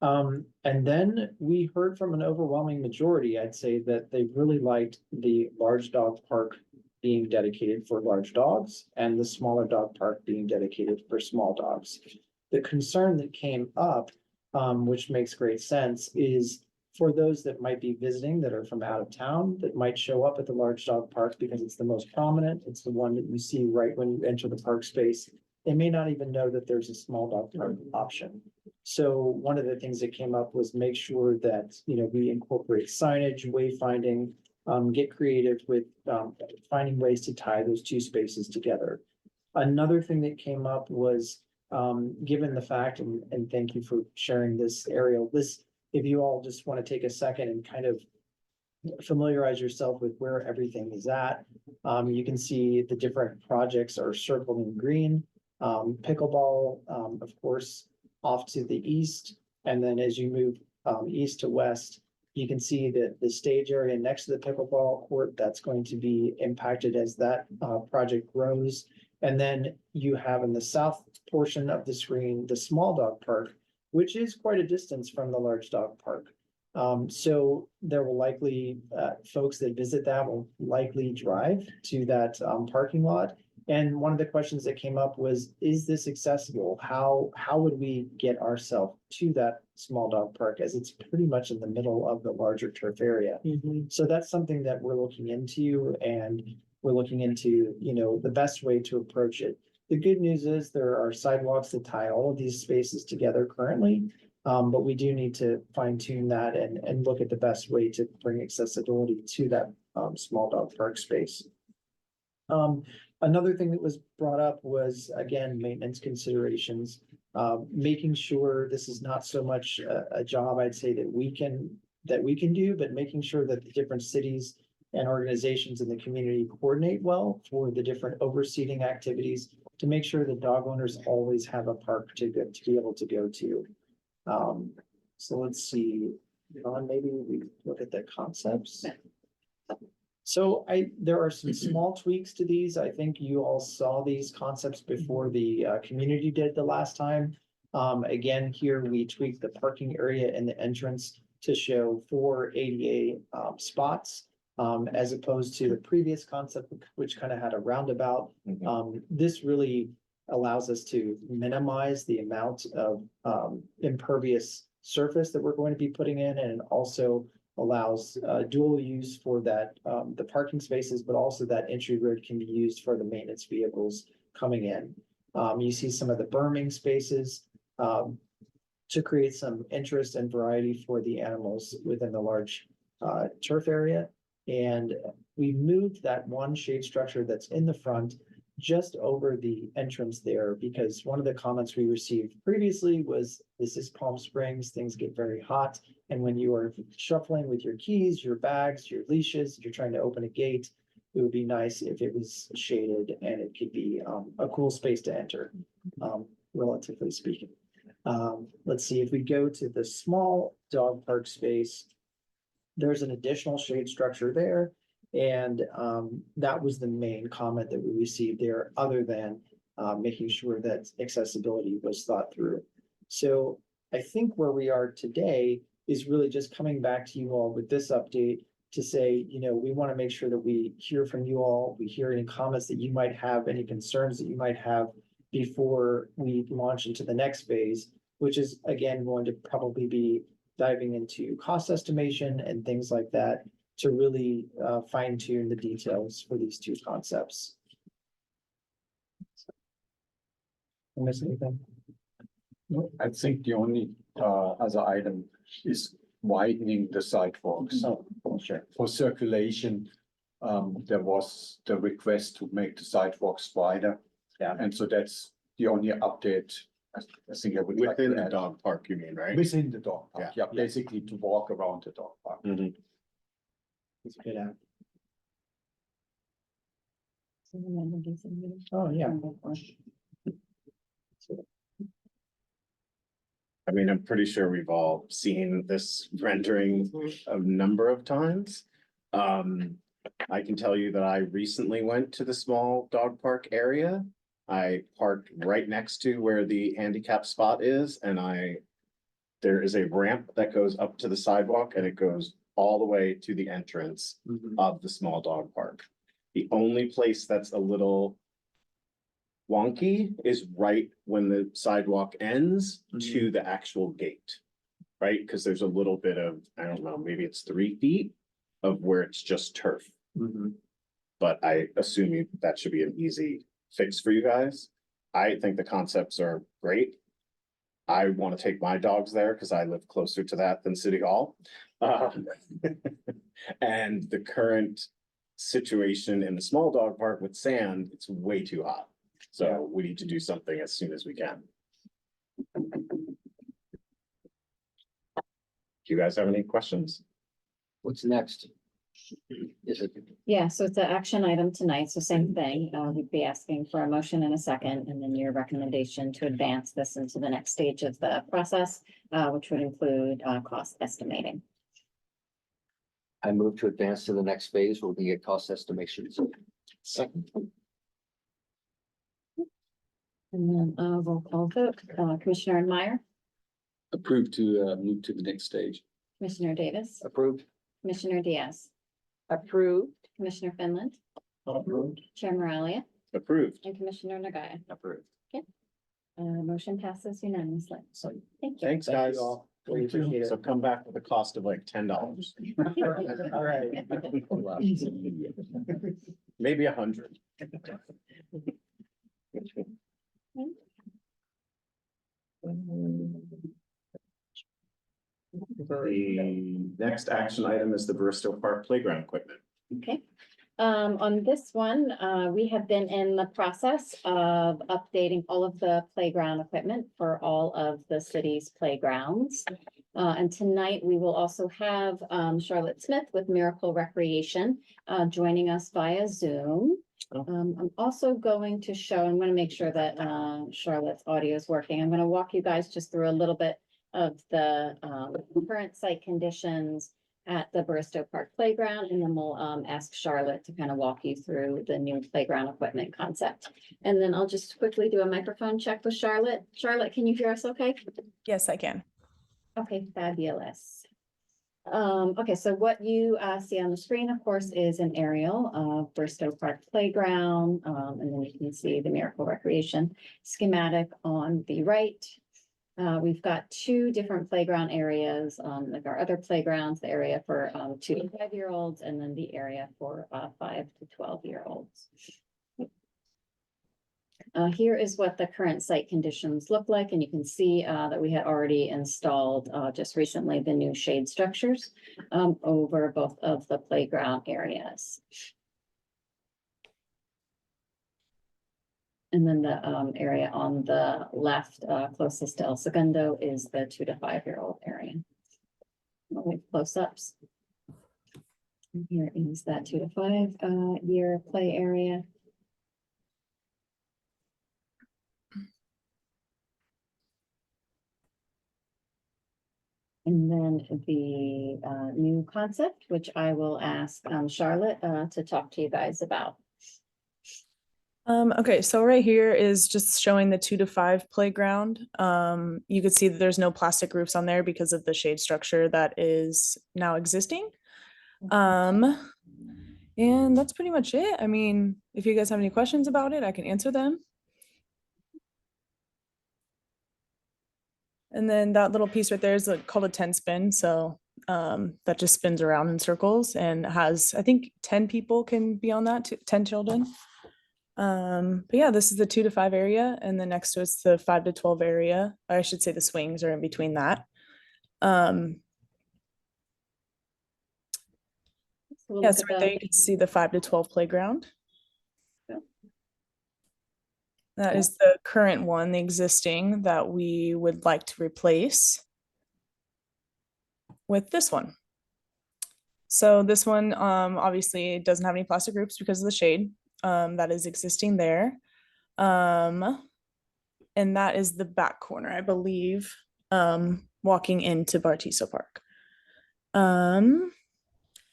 And then we heard from an overwhelming majority, I'd say, that they really liked the large dog park being dedicated for large dogs and the smaller dog park being dedicated for small dogs. The concern that came up, which makes great sense, is for those that might be visiting that are from out of town that might show up at the large dog park because it's the most prominent. It's the one that you see right when you enter the park space. They may not even know that there's a small dog park option. So one of the things that came up was make sure that, we incorporate signage, wayfinding, get creative with finding ways to tie those two spaces together. Another thing that came up was given the fact, and thank you for sharing this, Ariel, if you all just want to take a second and kind of familiarize yourself with where everything is at, you can see the different projects are circled in green. Pickleball, of course, off to the east. And then as you move east to west, you can see that the stage area next to the pickleball court, that's going to be impacted as that project grows. And then you have in the south portion of the screen, the small dog park, which is quite a distance from the large dog park. So there will likely, folks that visit that will likely drive to that parking lot. And one of the questions that came up was, is this accessible? How would we get ourselves to that small dog park, as it's pretty much in the middle of the larger turf area? So that's something that we're looking into, and we're looking into, the best way to approach it. The good news is there are sidewalks that tie all of these spaces together currently, but we do need to fine tune that and look at the best way to bring accessibility to that small dog park space. Another thing that was brought up was, again, maintenance considerations, making sure this is not so much a job, I'd say, that we can do, but making sure that the different cities and organizations in the community coordinate well for the different overseeding activities to make sure that dog owners always have a park to be able to go to. So let's see, maybe we look at the concepts. So there are some small tweaks to these. I think you all saw these concepts before the community did the last time. Again, here we tweaked the parking area and the entrance to show 4 ADA spots, as opposed to the previous concept, which kind of had a roundabout. This really allows us to minimize the amount of impervious surface that we're going to be putting in, and also allows dual use for that, the parking spaces, but also that entry road can be used for the maintenance vehicles coming in. You see some of the berming spaces to create some interest and variety for the animals within the large turf area. And we moved that one shade structure that's in the front just over the entrance there, because one of the comments we received previously was, this is Palm Springs, things get very hot. And when you are shuffling with your keys, your bags, your leashes, you're trying to open a gate, it would be nice if it was shaded and it could be a cool space to enter, relatively speaking. Let's see, if we go to the small dog park space, there's an additional shade structure there. And that was the main comment that we received there, other than making sure that accessibility was thought through. So I think where we are today is really just coming back to you all with this update to say, we want to make sure that we hear from you all, we hear any comments that you might have, any concerns that you might have before we launch into the next phase, which is again going to probably be diving into cost estimation and things like that to really fine tune the details for these two concepts. Am I missing anything? I think the only other item is widening the sidewalks. Oh, sure. For circulation, there was the request to make the sidewalks wider. Yeah. And so that's the only update I think I would like Within to the add. dog park, you mean, right? Within the dog park, Yeah. yeah, basically to walk around the dog park. It's a good app. So the members of the meeting. Oh, yeah. I mean, I'm pretty sure we've all seen this rendering a number of times. I can tell you that I recently went to the small dog park area. I parked right next to where the handicap spot is, and there is a ramp that goes up to the sidewalk and it goes all the way to the entrance of the small dog park. The only place that's a little wonky is right when the sidewalk ends to the actual gate. Right? Because there's a little bit of, I don't know, maybe it's 3 feet of where it's just turf. But I assume that should be an easy fix for you guys. I think the concepts are great. I want to take my dogs there because I live closer to that than City Hall. And the current situation in the small dog park with sand, it's way too hot. So we need to do something as soon as we can. Do you guys have any questions? What's next? Is it, Yeah, so it's an action item tonight, so same thing, we'd be asking for a motion in a second, and then your recommendation to advance this into the next stage of the process, which would include, cost estimating. I move to advance to the next phase where we can get cost estimations. Second. And then, roll call vote, Commissioner Meyer, Approved to move to the next stage. Commissioner Davis, Approved? Commissioner Diaz, Approved. Commissioner Finland, Approved. Chair Moralia, Approved. and Commissioner Nagaya. Approved. Motion passes unanimously. Thank you. Thanks, Thank guys. you all. Really appreciate So it. come back with a cost of like $10. All right. Maybe 100. The next action item is the Bristow Park Playground equipment. Okay, on this one, we have been in the process of updating all of the playground equipment for all of the city's playgrounds. And tonight we will also have, Charlotte Smith with Miracle Recreation, joining us via Zoom. I'm also going to show, I'm gonna make sure that, Charlotte's audio is working. I'm gonna walk you guys just through a little bit of the, current site conditions at the Bristow Park Playground, and then we'll ask Charlotte to kind of walk you through the new playground equipment concept. And then I'll just quickly do a microphone check with Charlotte. Charlotte, can you hear us okay? Yes, I can. Okay, fabulous. Okay, so what you see on the screen, of course, is an aerial of Bristow Park Playground. And then you can see the Miracle Recreation schematic on the right. We've got 2 different playground areas, like our other playgrounds, the area for 2 to 5-year-olds, and then the area for 5 to 12-year-olds. Here is what the current site conditions look like, and you can see that we had already installed just recently the new shade structures over both of the playground areas. And then the area on the left, closest to El Segundo, is the 2 to 5-year-old area. With close-ups. And here is that 2 to 5 year play area. And then the new concept, which I will ask Charlotte to talk to you guys about. Okay, so right here is just showing the 2 to 5 playground. You could see that there's no plastic roofs on there because of the shade structure that is now existing. And that's pretty much it. I mean, if you guys have any questions about it, I can answer them. And then that little piece right there is called a 10 spin. So that just spins around in circles and has, I think 10 people can be on that, 10 children. But yeah, this is the 2 to 5 area, and then next to it's the 5 to 12 area. Or I should say the swings are in between that. we'll Yeah, look so at right the- there you can see the 5 to 12 playground. Yeah. That is the current one, the existing that we would like to replace with this one. So this one obviously doesn't have any plastic roofs because of the shade that is existing there. And that is the back corner, I believe, walking into Bartiso Park.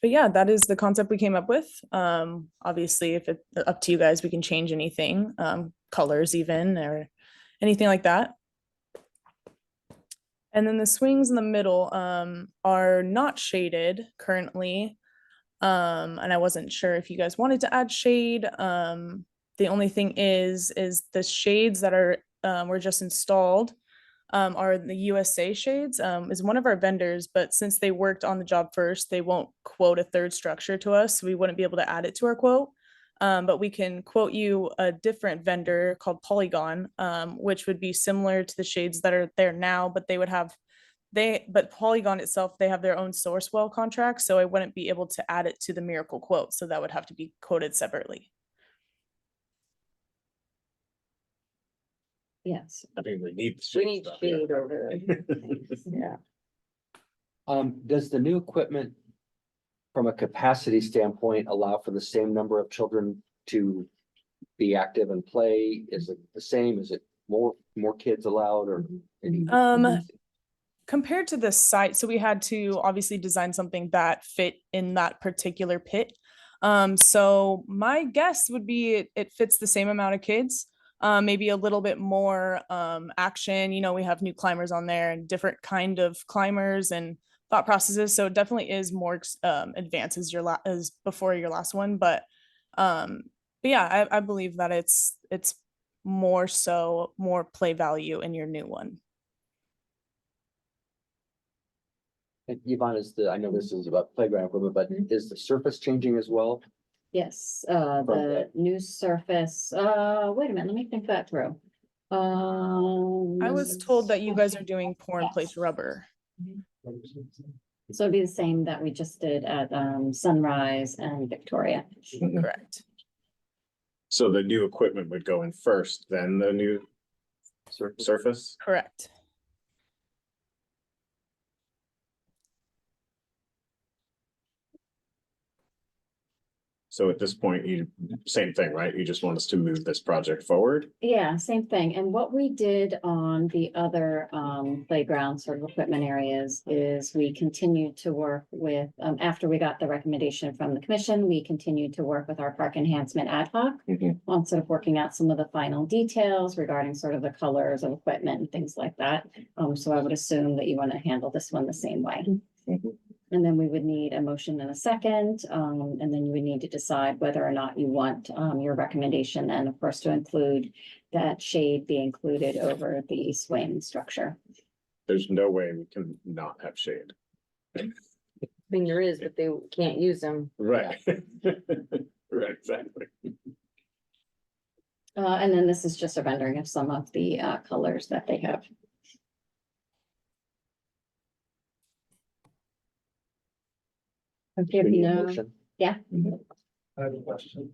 But yeah, that is the concept we came up with. Obviously, if it's up to you guys, we can change anything, colors even, or anything like that. And then the swings in the middle are not shaded currently. And I wasn't sure if you guys wanted to add shade. The only thing is the shades that are were just installed are the USA shades, is one of our vendors, but since they worked on the job first, they won't quote a third structure to us, so we wouldn't be able to add it to our quote. But we can quote you a different vendor called Polygon, which would be similar to the shades that are there now, but they would have but Polygon itself, they have their own Sourcewell contract, so I wouldn't be able to add it to the Miracle quote, so that would have to be quoted separately. Yes. I mean, we need. We need shade over there. Yeah. Does the new equipment, from a capacity standpoint, allow for the same number of children to be active and play? Is it the same? Is it more kids allowed or? any- Compared to the site, so we had to obviously design something that fit in that particular pit. So my guess would be it fits the same amount of kids, maybe a little bit more action. You know, we have new climbers on there and different kind of climbers and thought processes. So it definitely is more advanced as as before your last one. But yeah, I believe that it's more play value in your new one. And Yvonne, I know this is about playground equipment, but is the surface changing as well? Yes, the new surface, wait a minute, let me think that through. I was told that you guys are doing pour in place rubber. So it'd be the same that we just did at Sunrise and Victoria. Correct. So the new equipment would go in first, then the new surface? Correct. So at this point, same thing, right? You just want us to move this project forward? Yeah, same thing. And what we did on the other playground sort of equipment areas is we continued to work with, after we got the recommendation from the commission, we continued to work with our park enhancement ad hoc on sort of working out some of the final details regarding sort of the colors of equipment and things like that. So I would assume that you want to handle this one the same way. And then we would need a motion and a second, and then you would need to decide whether or not you want your recommendation and of course to include that shade be included over the swing structure. There's no way we can not have shade. I mean, there is, but they can't use them. Right. Right, exactly. And then this is just a rendering of some of the colors that they have. Okay, We need a no, motion. yeah. I have a question.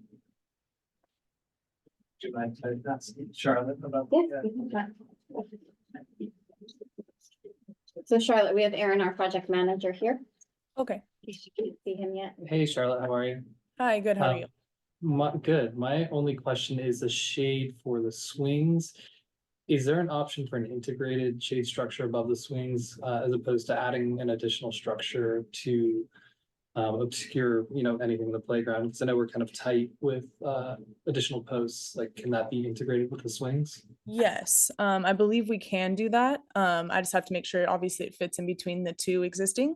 Do you mind if I ask Charlotte about? Yes, we can try. So Charlotte, we have Aaron, our project manager here. Okay. You can't see him yet. Hey Charlotte, how are you? Hi, good. How are you? Good. My only question is the shade for the swings. Is there an option for an integrated shade structure above the swings, as opposed to adding an additional structure to obscure, anything in the playground? Because I know we're kind of tight with additional posts, like can that be integrated with the swings? Yes, I believe we can do that. I just have to make sure, obviously, it fits in between the two existing.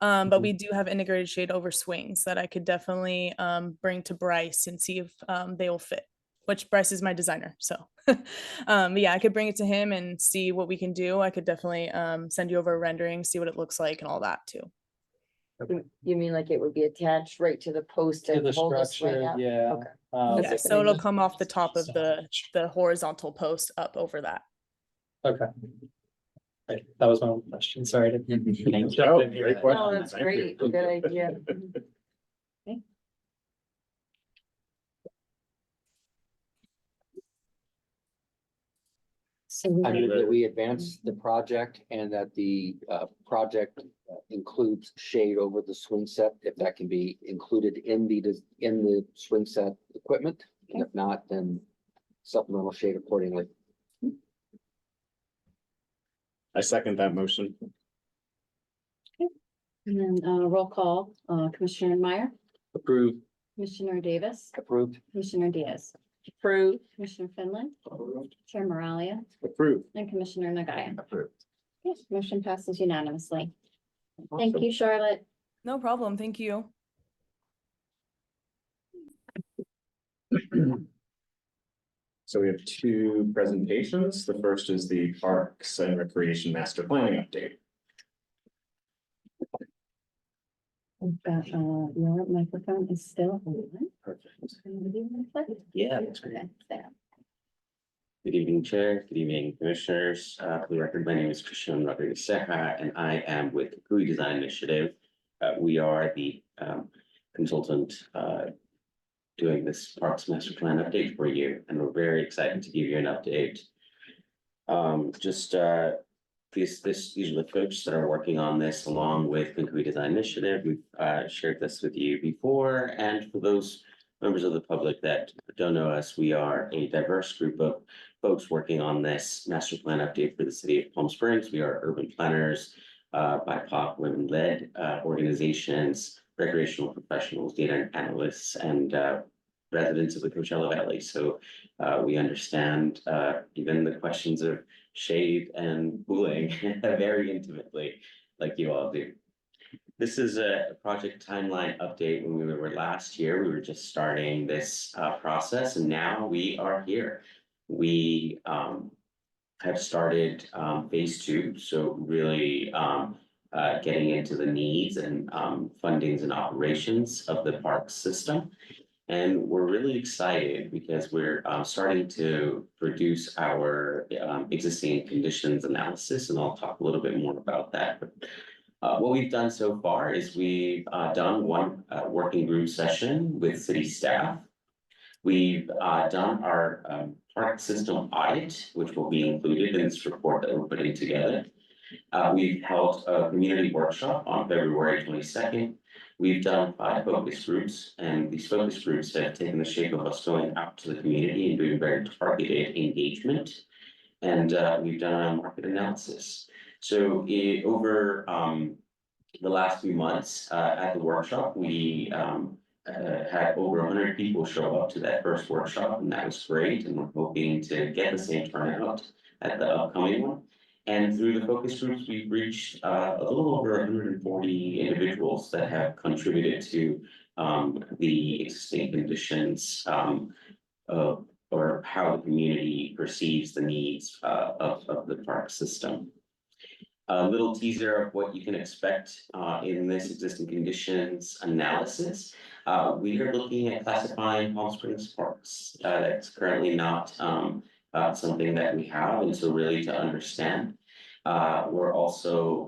But we do have integrated shade over swings that I could definitely bring to Bryce and see if they will fit, which Bryce is my designer, so. But yeah, I could bring it to him and see what we can do. I could definitely send you over a rendering, see what it looks like and all that too. You mean like it would be attached right to the post To and the hold the swing structure, up? yeah. Okay. Yeah, That's a so good it'll idea. come off the top of the horizontal post up over that. Okay. Right, that was my only question, sorry. I didn't jump Oh, in here. great question. No, that's Thank you. great. Good idea. So I we- move that we advance the project and that the project includes shade over the swing set, if that can be included in the swing set equipment. And if not, then supplemental shade accordingly. I second that motion. And then roll call, Commissioner Meyer, Approved. Commissioner Davis, Approved. Commissioner Diaz, Approved. Commissioner Finland, Chair Moralia, Approved. and Commissioner Nagaya. Approved. Yes, motion passes unanimously. Thank you, Charlotte. No problem, thank you. So we have two presentations. The first is the Parks and Recreation Master Planning Update. We've got, your microphone is still on. Perfect. Yeah. Okay, there. Good evening, Chair. Good evening, Commissioners. For the record, my name is Christian Rodriguez Serra, and I am with the GUI Design Initiative. We are the consultant doing this Parks Master Plan update for you, and we're very excited to give you an update. These are the folks that are working on this along with the GUI Design Initiative. We've shared this with you before, and for those members of the public that don't know us, we are a diverse group of folks working on this master plan update for the city of Palm Springs. We are urban planners, BIPOC women-led organizations, recreational professionals, data analysts, and residents of the Coachella Valley. So we understand even the questions of shade and cooling very intimately, like you all do. This is a project timeline update. When we were last year, we were just starting this process, and now we are here. We have started phase 2, so really getting into the needs and fundings and operations of the park system. And we're really excited because we're starting to produce our existing conditions analysis, and I'll talk a little bit more about that. But what we've done so far is we've done one working group session with city staff. We've done our park system audit, which will be included in this report that we're putting together. We've held a community workshop on February 22nd. We've done 5 focus groups, and these focus groups have taken the shape of us going out to the community and doing very targeted engagement. And we've done a market analysis. So over the last few months at the workshop, we had over 100 people show up to that first workshop, and that was great. And we're hoping to get the same turnout at the upcoming one. And through the focus groups, we've reached a little over 140 individuals that have contributed to the existing conditions or how the community perceives the needs of the park system. A little teaser of what you can expect in this existing conditions analysis. We are looking at classifying Palm Springs parks. That's currently not something that we have, and so really to understand. We're also,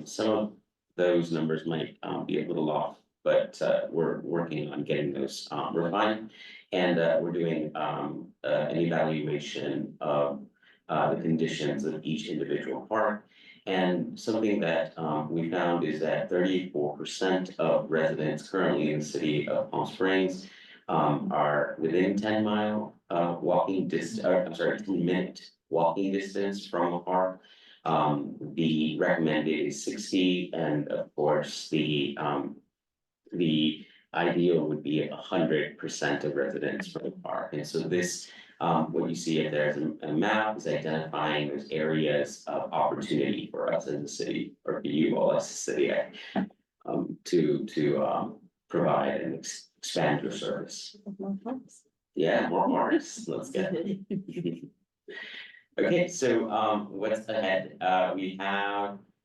some of those numbers might be a little off, but we're working on getting those refined. And we're doing an evaluation of the conditions of each individual park. And something that we found is that 34% of residents currently in the city of Palm Springs are within 10-mile walking distance, 10-minute walking distance from a park. The recommended is 60, and of course, the the ideal would be 100% of residents for the park. And so this, what you see if there's a map is identifying those areas of opportunity for us as a city, or for you all as a city, to provide and expand your service. Yeah, more marks, let's get it. Okay, so what's ahead?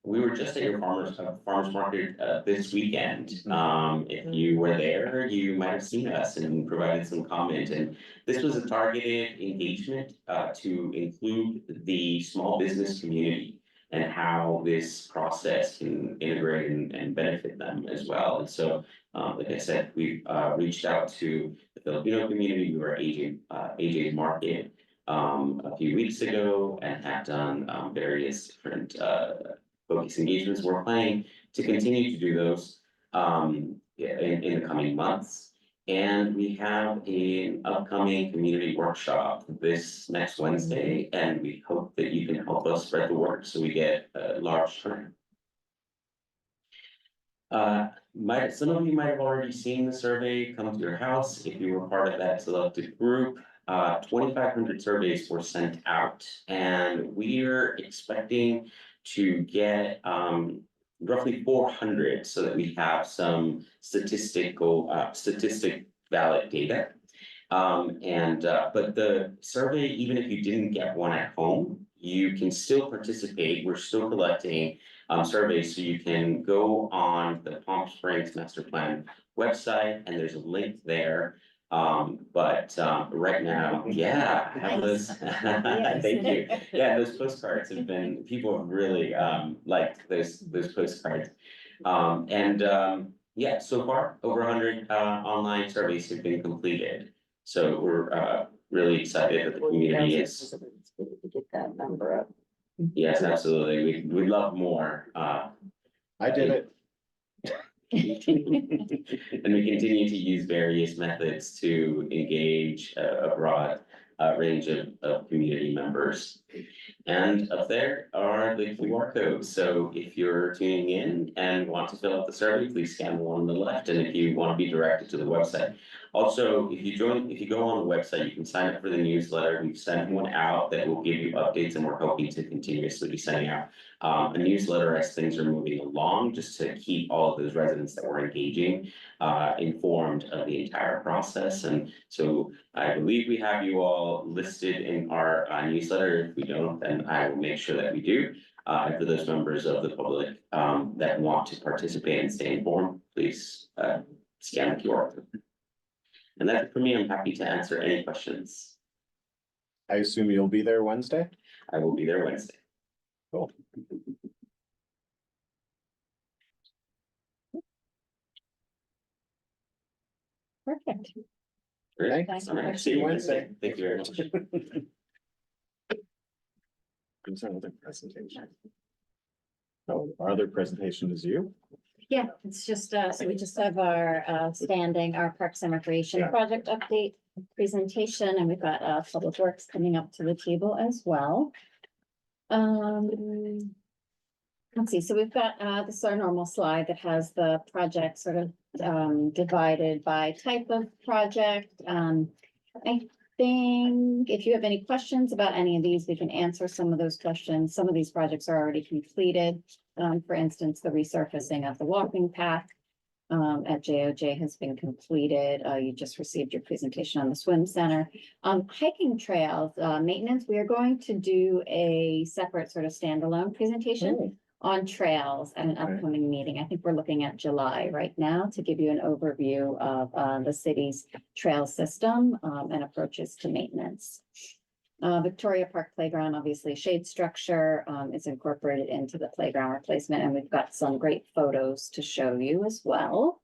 We were just at your farmers market this weekend. If you were there, you might have seen us and provided some comment. And this was a targeted engagement to include the small business community and how this process can integrate and benefit them as well. And so, like I said, we reached out to the Filipino community. We were at AJ's Market a few weeks ago and have done various different focus engagements. We're planning to continue to do those in the coming months. And we have an upcoming community workshop this next Wednesday, and we hope that you can help us spread the word so we get a large turn. Some of you might have already seen the survey come to your house if you were part of that selected group. 2,500 surveys were sent out, and we're expecting to get roughly 400 so that we have some statistic valid data. But the survey, even if you didn't get one at home, you can still participate. We're still collecting surveys, so you can go on the Palm Springs Master Plan website, and there's a link there. But right now, yeah, I have those. Thank you. Yeah, those postcards have been, people have really liked those postcards. Yeah, so far over 100 online surveys have been completed. So we're really excited that the community is. To get that number up. Yes, absolutely. We'd love more. I did it. And we continue to use various methods to engage a broad range of community members. And up there are the QR codes. So if you're tuning in and want to fill out the survey, please scan the one on the left. And if you want to be directed to the website. Also, if you go on the website, you can sign up for the newsletter. We've sent one out that will give you updates, and we're hoping to continuously be sending out a newsletter as things are moving along, just to keep all of those residents that we're engaging informed of the entire process. And so I believe we have you all listed in our newsletter. If we don't, then I will make sure that we do. And for those members of the public that want to participate and stay informed, please scan the QR code. And that's it for me. I'm happy to answer any questions. I assume you'll be there Wednesday? I will be there Wednesday. Cool. Perfect. Great. Thanks. I'm gonna see you Wednesday. Thank you very much. Concern with the presentation. Oh, our other presentation is you? Yeah, it's just, so we just have our our Parks and Recreation Yeah. project update presentation, and we've got Public Works coming up to the table as well. Let's see, so we've got this is our normal slide that has the project sort of divided by type of project. I think if you have any questions about any of these, we can answer some of those questions. Some of these projects are already completed. For instance, the resurfacing of the walking path at JOJ has been completed. You just received your presentation on the swim center. Hiking trails, maintenance, we are going to do a separate sort of standalone presentation on trails at an upcoming meeting. I think we're looking at July right now to give you an overview of the city's trail system and approaches to maintenance. Victoria Park Playground, obviously shade structure is incorporated into the playground replacement, and we've got some great photos to show you as well.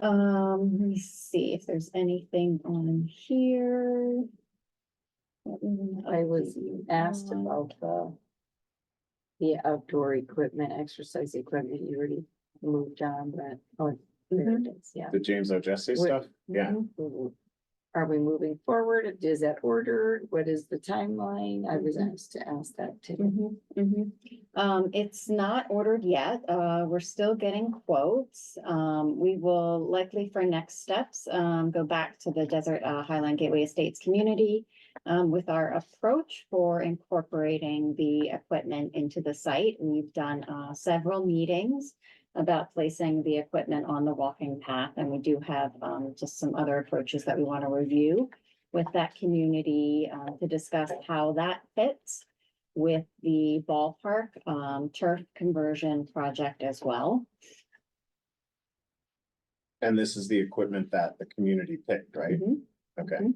Let me see if there's anything on here. I was asked about the outdoor equipment, exercise equipment, you already moved on, but, oh, there it is, yeah. The James O'Jesse Where- stuff? Yeah. Mhm. are we moving forward? Is that ordered? What is the timeline? I was asked to ask that too. It's not ordered yet. We're still getting quotes. We will likely for next steps, go back to the Desert Highland Gateway Estates community with our approach for incorporating the equipment into the site. We've done several meetings about placing the equipment on the walking path, and we do have just some other approaches that we want to review with that community to discuss how that fits with the ballpark turf conversion project as well. And this is the equipment that the community picked, right? Mhm. Okay,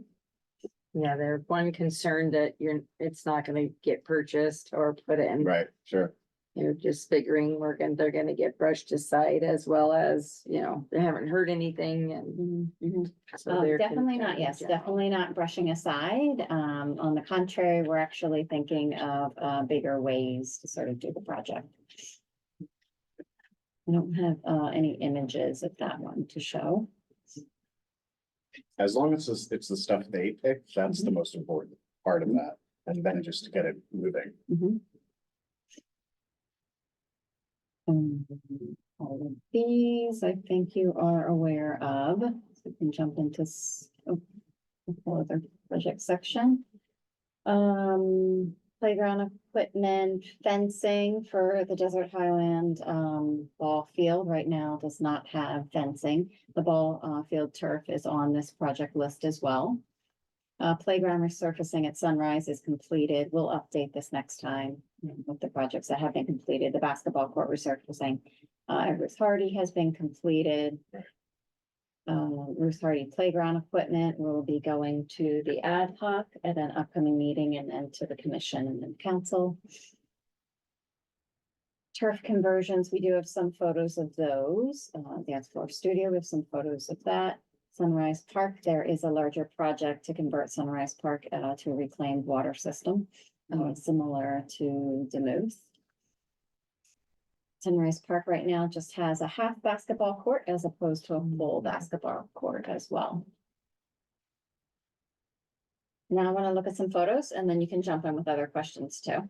Yeah, they're one concern that it's not gonna get purchased or put in. right, sure. They're just figuring they're gonna get brushed aside as well as, they haven't heard anything and. So they're Definitely not, concerned in yes, general. definitely not brushing aside. On the contrary, we're actually thinking of bigger ways to sort of do the project. I don't have any images of that one to show. As long as it's the stuff they picked, that's the most important part of that. And then just to get it moving. All of these, I think you are aware of, so we can jump into the other project section. Playground equipment, fencing for the Desert Highland ball field right now does not have fencing. The ball field turf is on this project list as well. Playground resurfacing at Sunrise is completed. We'll update this next time with the projects that have been completed. The basketball court resurfacing at Ruth Hardy has been completed. Ruth Hardy playground equipment will be going to the ad hoc at an upcoming meeting and then to the commission and then council. Turf conversions, we do have some photos of those. Dance floor studio, we have some photos of that. Sunrise Park, there is a larger project to convert Sunrise Park to a reclaimed water system, similar to Demuth. Sunrise Park right now just has a half basketball court as opposed to a full basketball court as well. Now I want to look at some photos and then you can jump in with other questions too.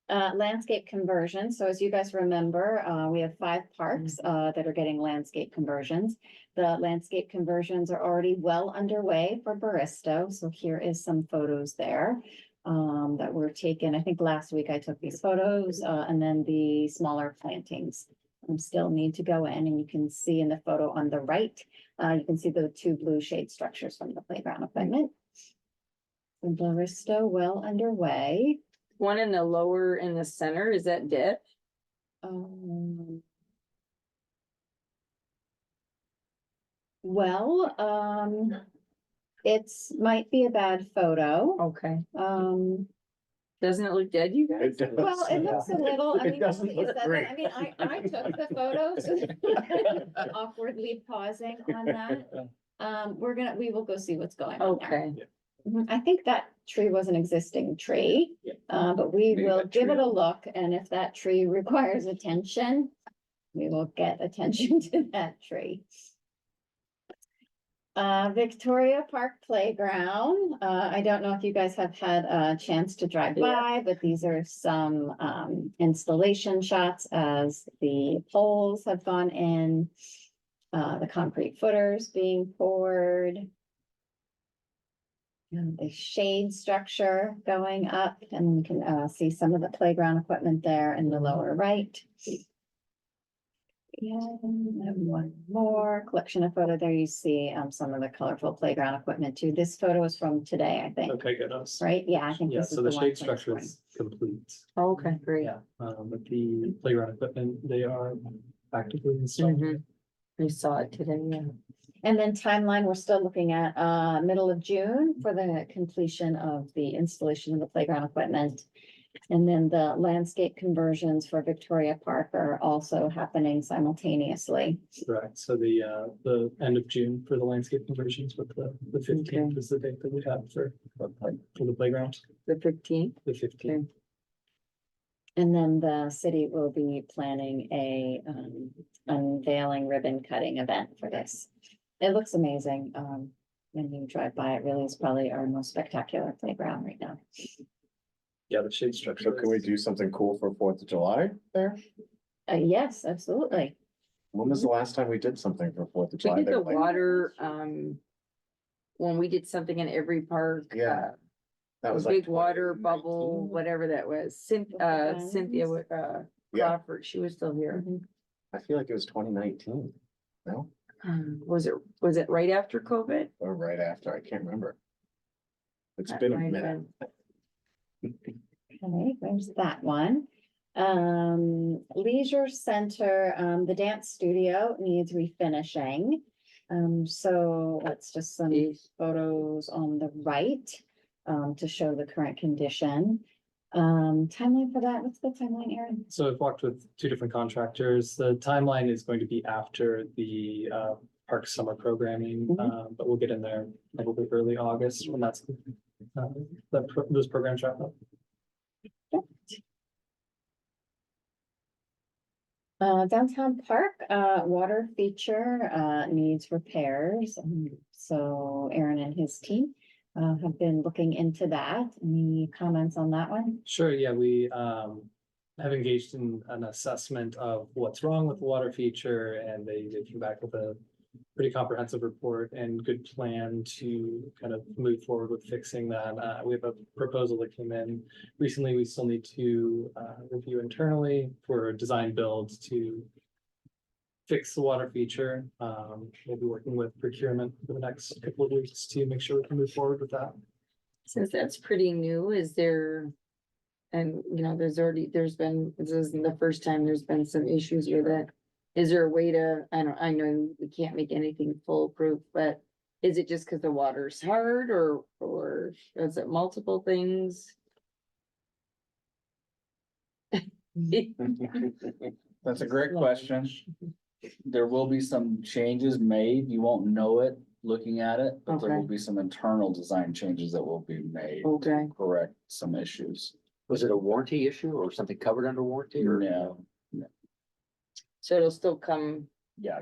Landscape conversion. So as you guys remember, we have 5 parks that are getting landscape conversions. The landscape conversions are already well underway for Baristo. So here is some photos there that were taken. I think last week I took these photos and then the smaller plantings still need to go in, and you can see in the photo on the right, you can see the 2 blue shade structures from the playground equipment. And Baristo well underway. One in the lower in the center, is that dip? Well, it's might be a bad photo. Okay. Doesn't it look dead, you guys? It does. Well, it looks a little, I It mean, doesn't is look that- great. I mean, I took the photos. Awkwardly pausing on that. We will go see what's going on there. Okay, I think that tree was an existing tree, but we Maybe will that give tree- it a look, and if that tree requires attention, we will get attention to that tree. Victoria Park Playground. I don't know if you guys have had a chance to drive by, but these are some installation shots as the poles have gone in. The concrete footers being poured. And the shade structure going up, and you can see some of the playground equipment there in the lower right. Yeah, and one more collection of photo there. You see some of the colorful playground equipment too. This photo is from today, I think, Okay, good. Us. right? Yeah, I think Yeah, this is so the the one shade from structure spring. is complete. okay, great. Yeah, but the playground equipment, they are actively installed. Mhm. We saw it today, yeah. And then timeline, we're still looking at middle of June for the completion of the installation of the playground equipment. And then the landscape conversions for Victoria Park are also happening simultaneously. Correct. So the end of June for the landscape conversions, but the 15th is the date that we have for the playground, The 15th. the 15th. And then the city will be planning a unveiling ribbon cutting event for this. It looks amazing. when you drive by, it really is probably our most spectacular playground right now. Yeah, the shade structure. So can we is- do something cool for 4th of July there? Yes, absolutely. When was the last time we did something for 4th of We July? did there, the like- water, when we did something in every park. Yeah, That was A like big water 2019. bubble, whatever that was. Cynthia, Yeah. Crawford, she was still here. I feel like it was 2019. No, Was it right after COVID? or right after, I can't remember. It's That been a might have minute. Okay, there's that one. Leisure Center, the dance studio needs refinishing. So that's just some Jeez. photos on the right, to show the current condition. Timeline for that, what's the timeline, Aaron? So I've walked with two different contractors. The timeline is going to be after the park summer programming, but we'll get in there probably early August when that's those programs wrap up. Downtown Park, water feature, needs repairs. So Aaron and his team, have been looking into that. Any comments on that one? Sure, yeah, we have engaged in an assessment of what's wrong with the water feature, and they came back with a pretty comprehensive report and good plan to kind of move forward with fixing that. We have a proposal that came in recently. We still need to review internally for a design build to fix the water feature. We'll be working with procurement for the next couple of weeks to make sure we can move forward with that. Since that's pretty new, is there? And, you know, there's been, this isn't the first time there's been some issues with it. Is there a way to, I know we can't make anything foolproof, but is it just because the water's hard or is it multiple things? That's a great question. There will be some changes made. You won't know it looking at it, but there will Okay. be some internal design changes that will be made to Okay, correct some issues. Was it a warranty issue or something covered under warranty or? No, so it'll still come, yeah,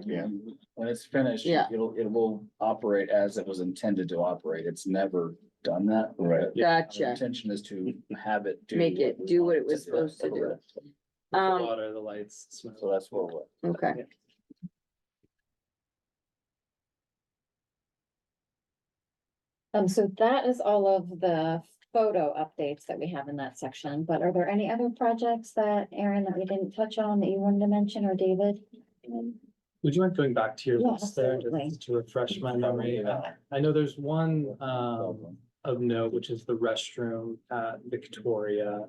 when it's finished, Yeah. it will operate as it was intended to operate. It's never done that. Right. But our gotcha, intention is to have it do. Make it we do want what it was supposed to do. Correct. With the Um, water, the lights. smell. So that's what we're. okay. So that is all of the photo updates that we have in that section, but are there any other projects that, Aaron, that we didn't touch on that you wanted to mention, or David? Would you mind going back to your Yeah, list there absolutely. just to refresh my memory? I know there's one of note, which is the restroom at Victoria.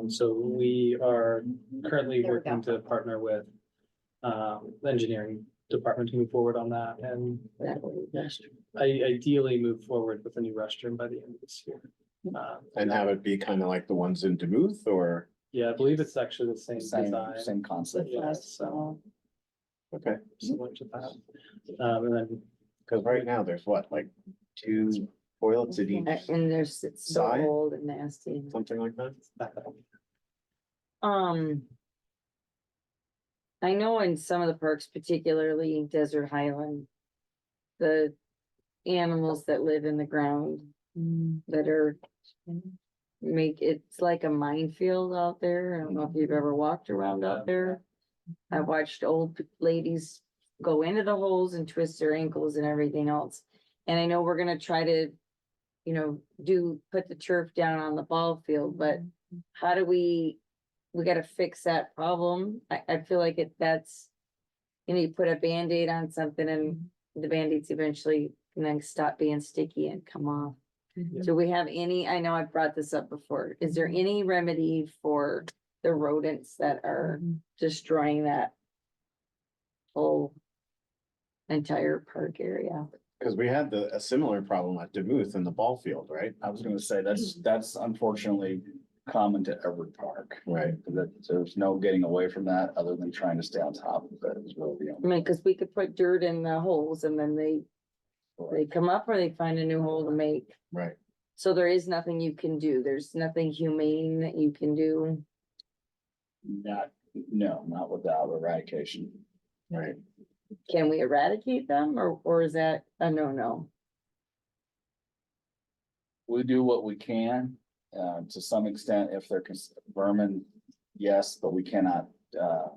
So we are currently There we working go. to partner with the engineering department to move forward on that, and That way, that's- ideally move forward with a new restroom by the end of this year. And have it be kind of like the ones in Duluth, or, Yeah, I believe it's actually the same Same, design. same concept. Yeah, so okay, similar to that. And then because right now there's what, like 2 toilets at each, And there's, it's so Side? old and nasty. something like that? I know in some of the parks, particularly Desert Highland, the animals that live in the ground that are it's like a minefield out there. I don't know if you've ever walked around out there. I watched old ladies go into the holes and twist their ankles and everything else. And I know we're gonna try to, you know, put the turf down on the ball field, but how do we gotta fix that problem. I feel like that's, you know, you put a Band-Aid on something and the Band-Aids eventually can then stop being sticky and come off. Do we have any, I know I've brought this up before, is there any remedy for the rodents that are destroying that whole entire park area? Because we had a similar problem at Duluth in the ball field, right? I was gonna say, that's unfortunately common to every park. Right. That there's no getting away from that other than trying to stay on top of it is really the I only. mean, cause we could put dirt in the holes and then they come up or they find a new hole to make. Right. So there is nothing you can do. There's nothing humane that you can do. Not without eradication. Right. Can we eradicate them or is that a no-no? we do what we can, to some extent, if they're vermin, yes, but we cannot, there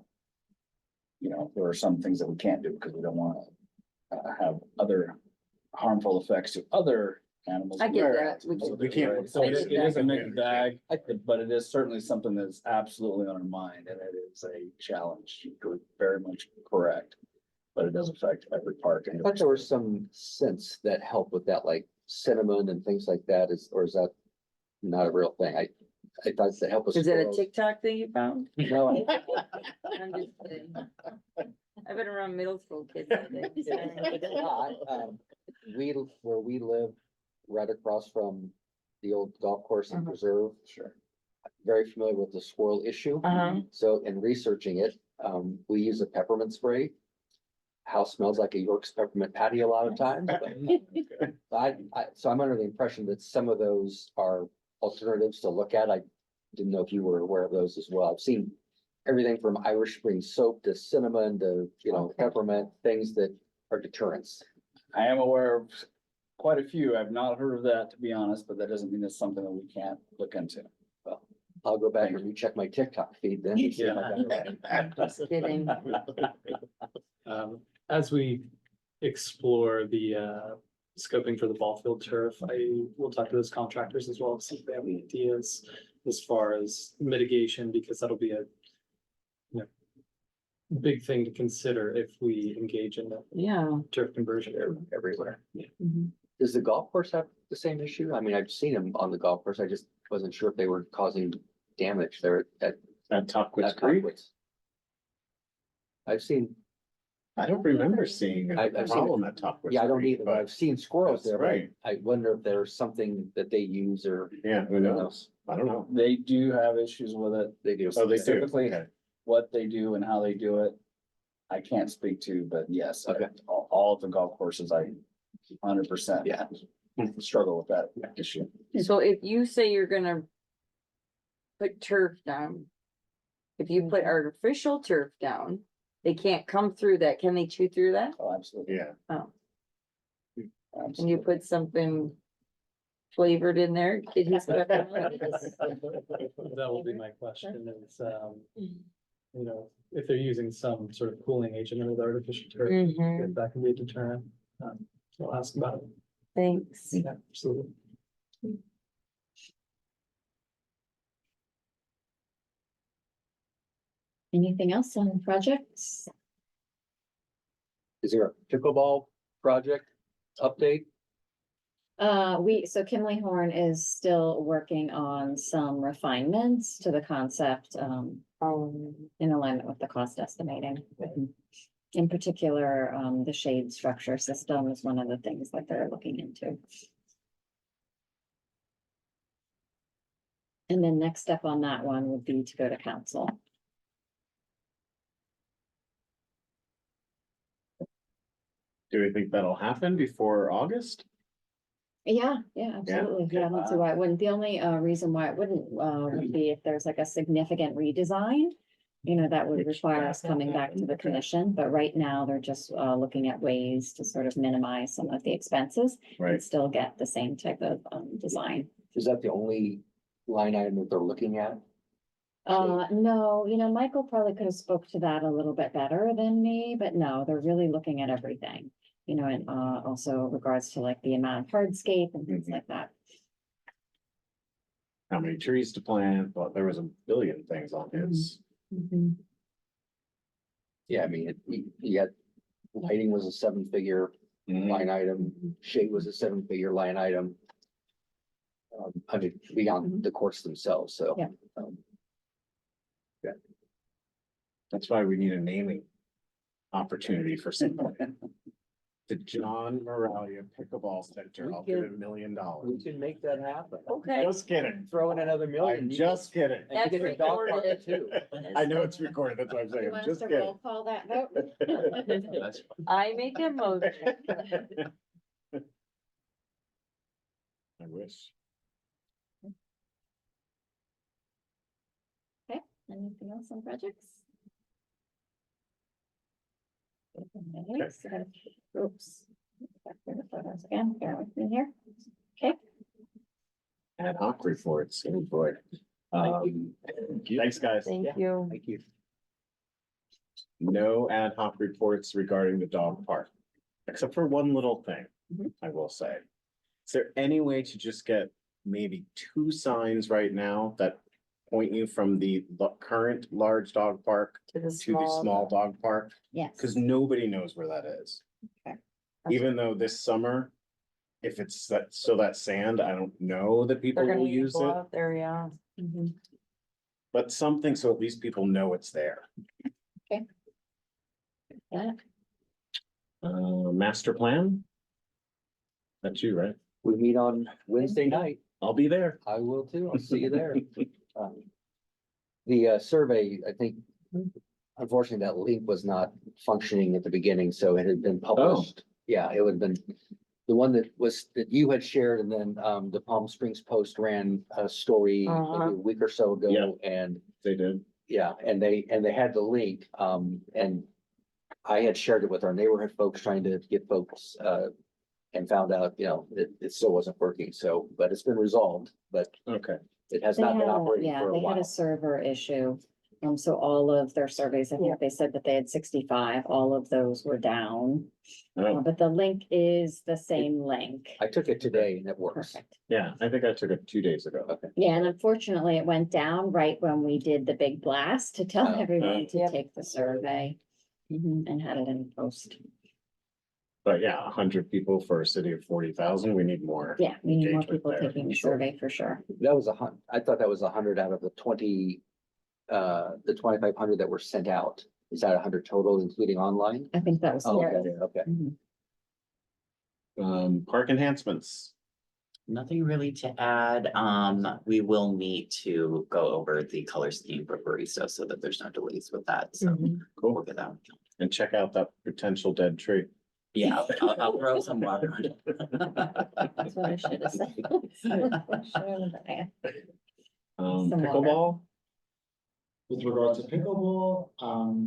are some things that we can't do because we don't wanna, have other harmful effects to other animals. I get that. We can't. So it is a mixed bag, but it is certainly something that's absolutely on our mind, and it is a challenge. You're very much correct. But it does affect every park. I thought there was some scents that help with that, like cinnamon and things like that, or is that not a real thing? I thought that help us. Is it a TikTok thing you found? No, I'm just kidding. I've been around middle school kids. I think, so. it's not. Where we live, right across from the old golf course and preserve. Sure. Very familiar with the squirrel issue. Uh-huh. So in researching it, we use a peppermint spray. House smells like a York's peppermint patty a lot of times. but so I'm under the impression that some of those are alternatives to look at. I didn't know if you were aware of those as well. I've seen everything from Irish Spring soap to cinnamon to, peppermint, things that are deterrents. I am aware of quite a few. I've not heard of that, to be honest, but that doesn't mean it's something that we can't look into. Well, I'll go back and recheck my TikTok feed then. and see if I got it right. Just kidding. As we explore the scoping for the ball field turf, I will talk to those contractors as well, see if they have any ideas as far as mitigation, because that'll be a big thing to consider if we engage in the Yeah. turf conversion. Everywhere. Mhm. Does the golf course have the same issue? I mean, I've seen them on the golf course. I just wasn't sure if they were causing damage there at Topwitz Creek. Topwitz. I've seen, I don't remember seeing a I've seen problem at Topwitz. yeah, I don't Creek, either, but but I've seen squirrels that's there. but right. I wonder if there's something that they use or Yeah, who knows? I don't know. They do have issues with it. they do. Oh, they do. Specifically, Okay. what they do and how they do it, I can't speak to, but yes, Okay. all of the golf courses, I 100%. Yeah. Struggle with that issue. So if you say you're gonna put turf down, if you put artificial turf down, they can't come through that. Can they chew through that? Oh, absolutely. Yeah. Oh, and you Absolutely. put something flavored in there? Did he? That will be my question is, if they're using some sort of cooling agent with artificial turf, Mhm. if that can be a deterrent. I'll ask about it. Thanks. Yeah, absolutely. Anything else on projects? Is there a pickleball project update? So Kimley Horn is still working on some refinements to the concept, in alignment with the cost estimating. In particular, the shade structure system is one of the things that they're looking into. And then next step on that one would be to go to council. Do we think that'll happen before August? Yeah, absolutely. Yeah, I don't see why it wouldn't. The only reason why it wouldn't would be if there's like a significant redesign. That would require us coming back to the commission, but right now they're just looking at ways to sort of minimize some of the expenses. Right. And still get the same type of design. Is that the only line item that they're looking at? No, Michael probably could have spoke to that a little bit better than me, but no, they're really looking at everything. And also regards to like the amount of hardscape and things like that. How many trees to plant? Well, there was a billion things on his. Yeah, I mean, you had lighting was a 7-figure line item, shade was a 7-figure line item. I mean, beyond the courts themselves, so. Yeah. That's why we need a naming opportunity for somebody. The John Moralia Pickleball Center. I'll give it $1 million. We can make that happen. Okay. Just kidding. Throw in another million. I'm just kidding. And you get a dog park recorded. too. I know it's recorded. That's what I'm You saying. I'm want us just to kidding. roll call that vote? I make a motion. I wish. Anything else on projects? Oops. Back to the photos again, bear with me here. Okay. Ad hoc reports, oh boy. Thanks, guys. Thank you. Thank you. No ad hoc reports regarding the dog park, except for one little thing, I will say. Is there any way to just get maybe 2 signs right now that point you from the current large dog park To the to the small dog park? Yes. Because nobody knows where that is. Okay. Even though this summer, if it's that, so that sand, I don't know that people They're will gonna use go it, out there, yeah. but something so at least people know it's there. Yeah. Master plan? That's you, right? We meet on Wednesday night. I'll be there. I will too. I'll see you there. The survey, I think, unfortunately, that link was not functioning at the beginning, so it had been published. Yeah, it would have been the one that you had shared, and then the Palm Springs Post ran a story maybe a week or so ago, Yeah. and They did. yeah, and they had the link, and I had shared it with our neighborhood folks, trying to get folks, and found out, it still wasn't working, so, but it's been resolved, but Okay. it has They not been had a- operating yeah, for a they had while. a server issue. So all of their surveys, I think they said that they had 65, all of those were down. Oh, But the link is the same link. I took it today and it works. Perfect. yeah, I think I took it 2 days ago. Okay. Yeah, and unfortunately, it went down right when we did the big blast to tell Oh. everyone to Yep. take the survey. And had it in post. But yeah, 100 people for a city of 40,000, we need more. Yeah, we need more engagement people there. taking the survey for sure. That was I thought that was 100 out of the 2,500 that were sent out. Is that 100 total, including online? I think that was. Oh, the- okay, okay. Park enhancements. Nothing really to add. We will need to go over the color scheme for barista so that there's no delays with that. So Cool. we'll get that. And check out that potential dead tree. Yeah, I'll throw some water on it. That's what I should have said. Some water. Pickleball, With regard to pickleball,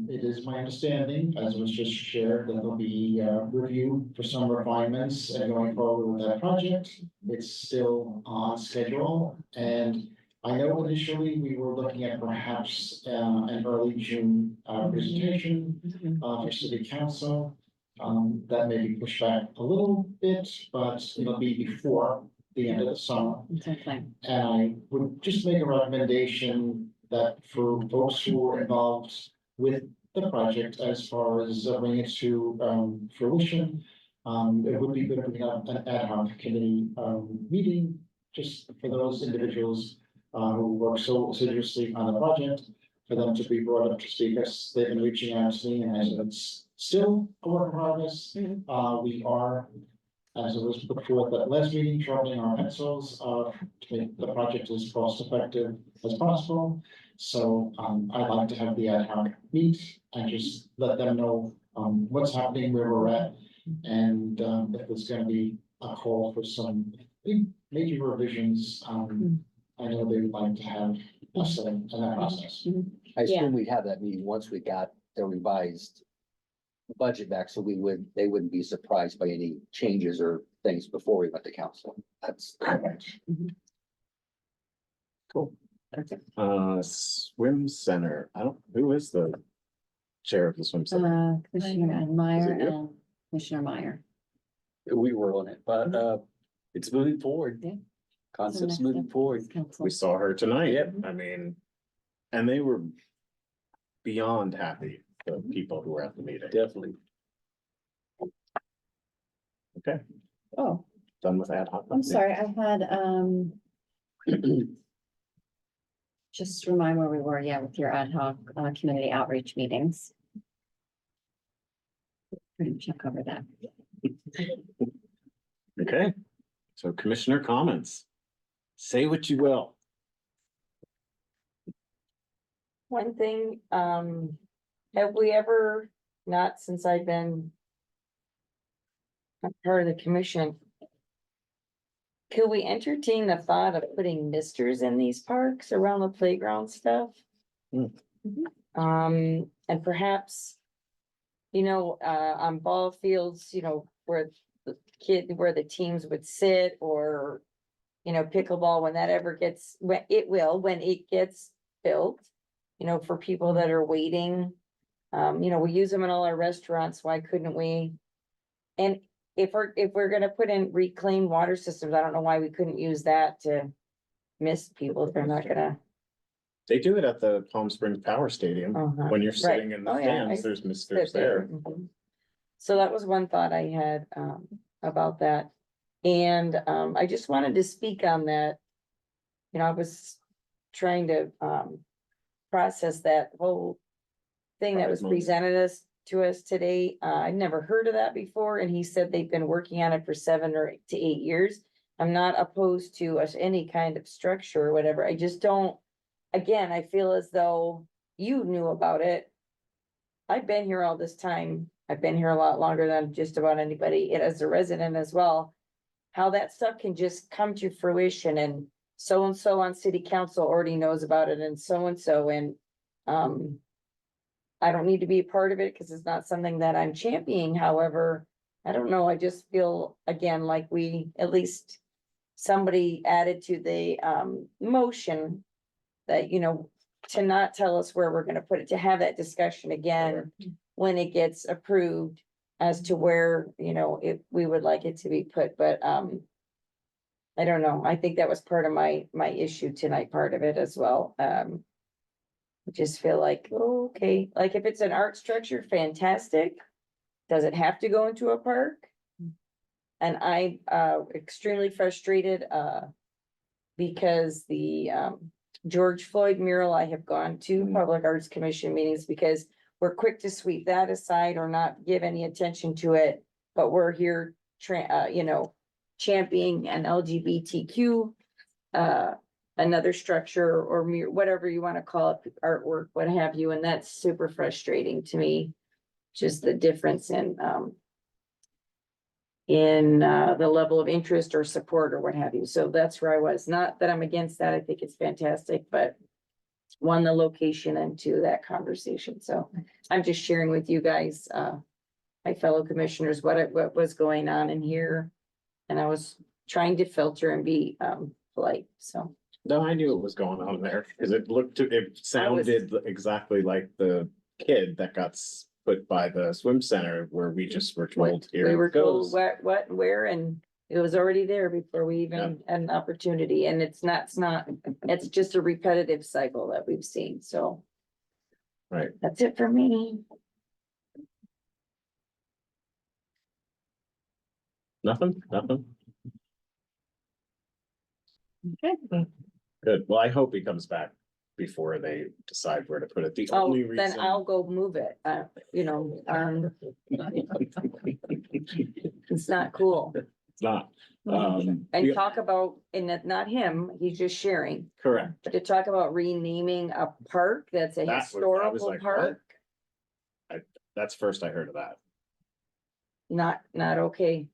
it is my understanding, as was just shared, that there'll be review for some refinements and going forward with that project. It's still on schedule, and I know initially we were looking at perhaps an early June presentation for city council. That may be pushed back a little bit, but it'll be before the end of the summer. Okay. And I would just make a recommendation that for folks who are involved with the project as far as bringing it to fruition. It would be good if we have an ad hoc committee meeting, just for those individuals who work so assiduously on the project, for them to be brought up to speak, as they've been reaching out to me, and as it's still a work in progress. We are, as it was put forth at last meeting, sharpening our pencils to make the project as cost effective as possible. So I'd like to have the ad hoc meet and just let them know what's happening, where we're at. And if there's gonna be a call for some big major revisions, I know they would like to have a say in that process. I assume we'd have that meeting once we got the revised budget back, so they wouldn't be surprised by any changes or things before we went to council. That's Correct. cool. Swim center, who is the chair of the swim center? Commissioner Meyer Is it you? and Commissioner Meyer. We were on it, but it's moving forward. Yeah. Concept's So next moving up forward. is council. We saw her tonight. Yep. I mean, and they were beyond happy, the people who were at the meeting. Definitely. Okay, Oh, done with ad hoc. I'm sorry, I had, just remind where we were, yeah, with your ad hoc, community outreach meetings. Pretty much covered that. Okay, so commissioner comments. Say what you will. One thing, have we ever, not since I've been a part of the commission, could we entertain the thought of putting misters in these parks around the playground stuff? And perhaps, on ball fields, where the teams would sit, or you know, pickleball, when that ever gets, when it gets built, you know, for people that are waiting. You know, we use them in all our restaurants, why couldn't we? And if we're gonna put in reclaimed water systems, I don't know why we couldn't use that to mist people if they're not gonna. They do it at the Palm Springs Power Stadium. Uh-huh. When you're Right. sitting in the Oh, yeah, stands, I there's sit misters there. Mhm. So that was one thought I had about that. And I just wanted to speak on that. You know, I was trying to process that whole thing that was Pride Month. presented to us today. I'd never heard of that before, and he said they've been working on it for 7 to 8 years. I'm not opposed to any kind of structure or whatever. I just don't, again, I feel as though you knew about it. I've been here all this time. I've been here a lot longer than just about anybody, and as a resident as well. How that stuff can just come to fruition, and so on city council already knows about it, and so, and I don't need to be a part of it because it's not something that I'm championing. However, I don't know, I just feel again, like we, at least somebody added to the motion that, you know, to not tell us where we're gonna put it, to have that discussion again when it gets approved as to where, you know, if we would like it to be put, but I don't know. I think that was part of my issue tonight, part of it as well. I just feel like, oh, okay, like if it's an art structure, fantastic. Does it have to go into a park? And I extremely frustrated because the George Floyd mural, I have gone to Public Arts Commission meetings because we're quick to sweep that aside or not give any attention to it. But we're here, you know, championing an LGBTQ another structure or whatever you want to call it, artwork, what have you, and that's super frustrating to me. Just the difference in the level of interest or support or what have you. So that's where I was. Not that I'm against that. I think it's fantastic, but one, the location, and two, that conversation. So I'm just sharing with you guys, my fellow commissioners, what was going on in here. And I was trying to filter and be polite, so. No, I knew it was going on there, because it sounded exactly like the kid that got put by the swim center where we just were told, We here were it told goes. what, where, and it was already there before we even had an opportunity, and it's just a repetitive cycle that we've seen, so. Right. That's it for me. Nothing. Okay. Good. Well, I hope he comes back before they decide where to put it. The Oh, only then reason. I'll go move it, you know, it's not cool. It's not. And talk about, and that, not him, he's just sharing, Correct. but to talk about renaming a park that's a I was historical like, park, That's first I heard of that. not okay.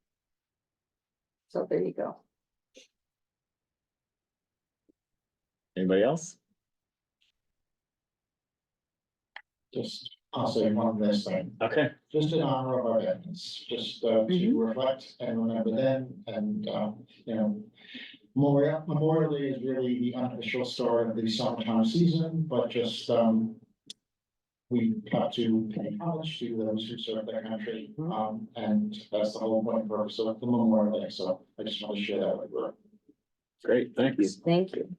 So there you go. Anybody else? Just, I'll say one last thing, Okay. just in honor of our veterans, just to reflect and remember them and, you know. Memorial Day is really the unofficial start of the summertime season, but just, we have to pay homage to those who serve their country. And that's the whole point and purpose of the Memorial Day, so I just want to share that with you. Great, thanks. Thank you.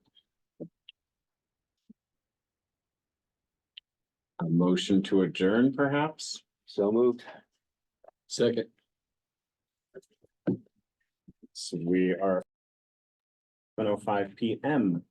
A motion to adjourn, perhaps? So moved. Second. So we are 7:05 PM.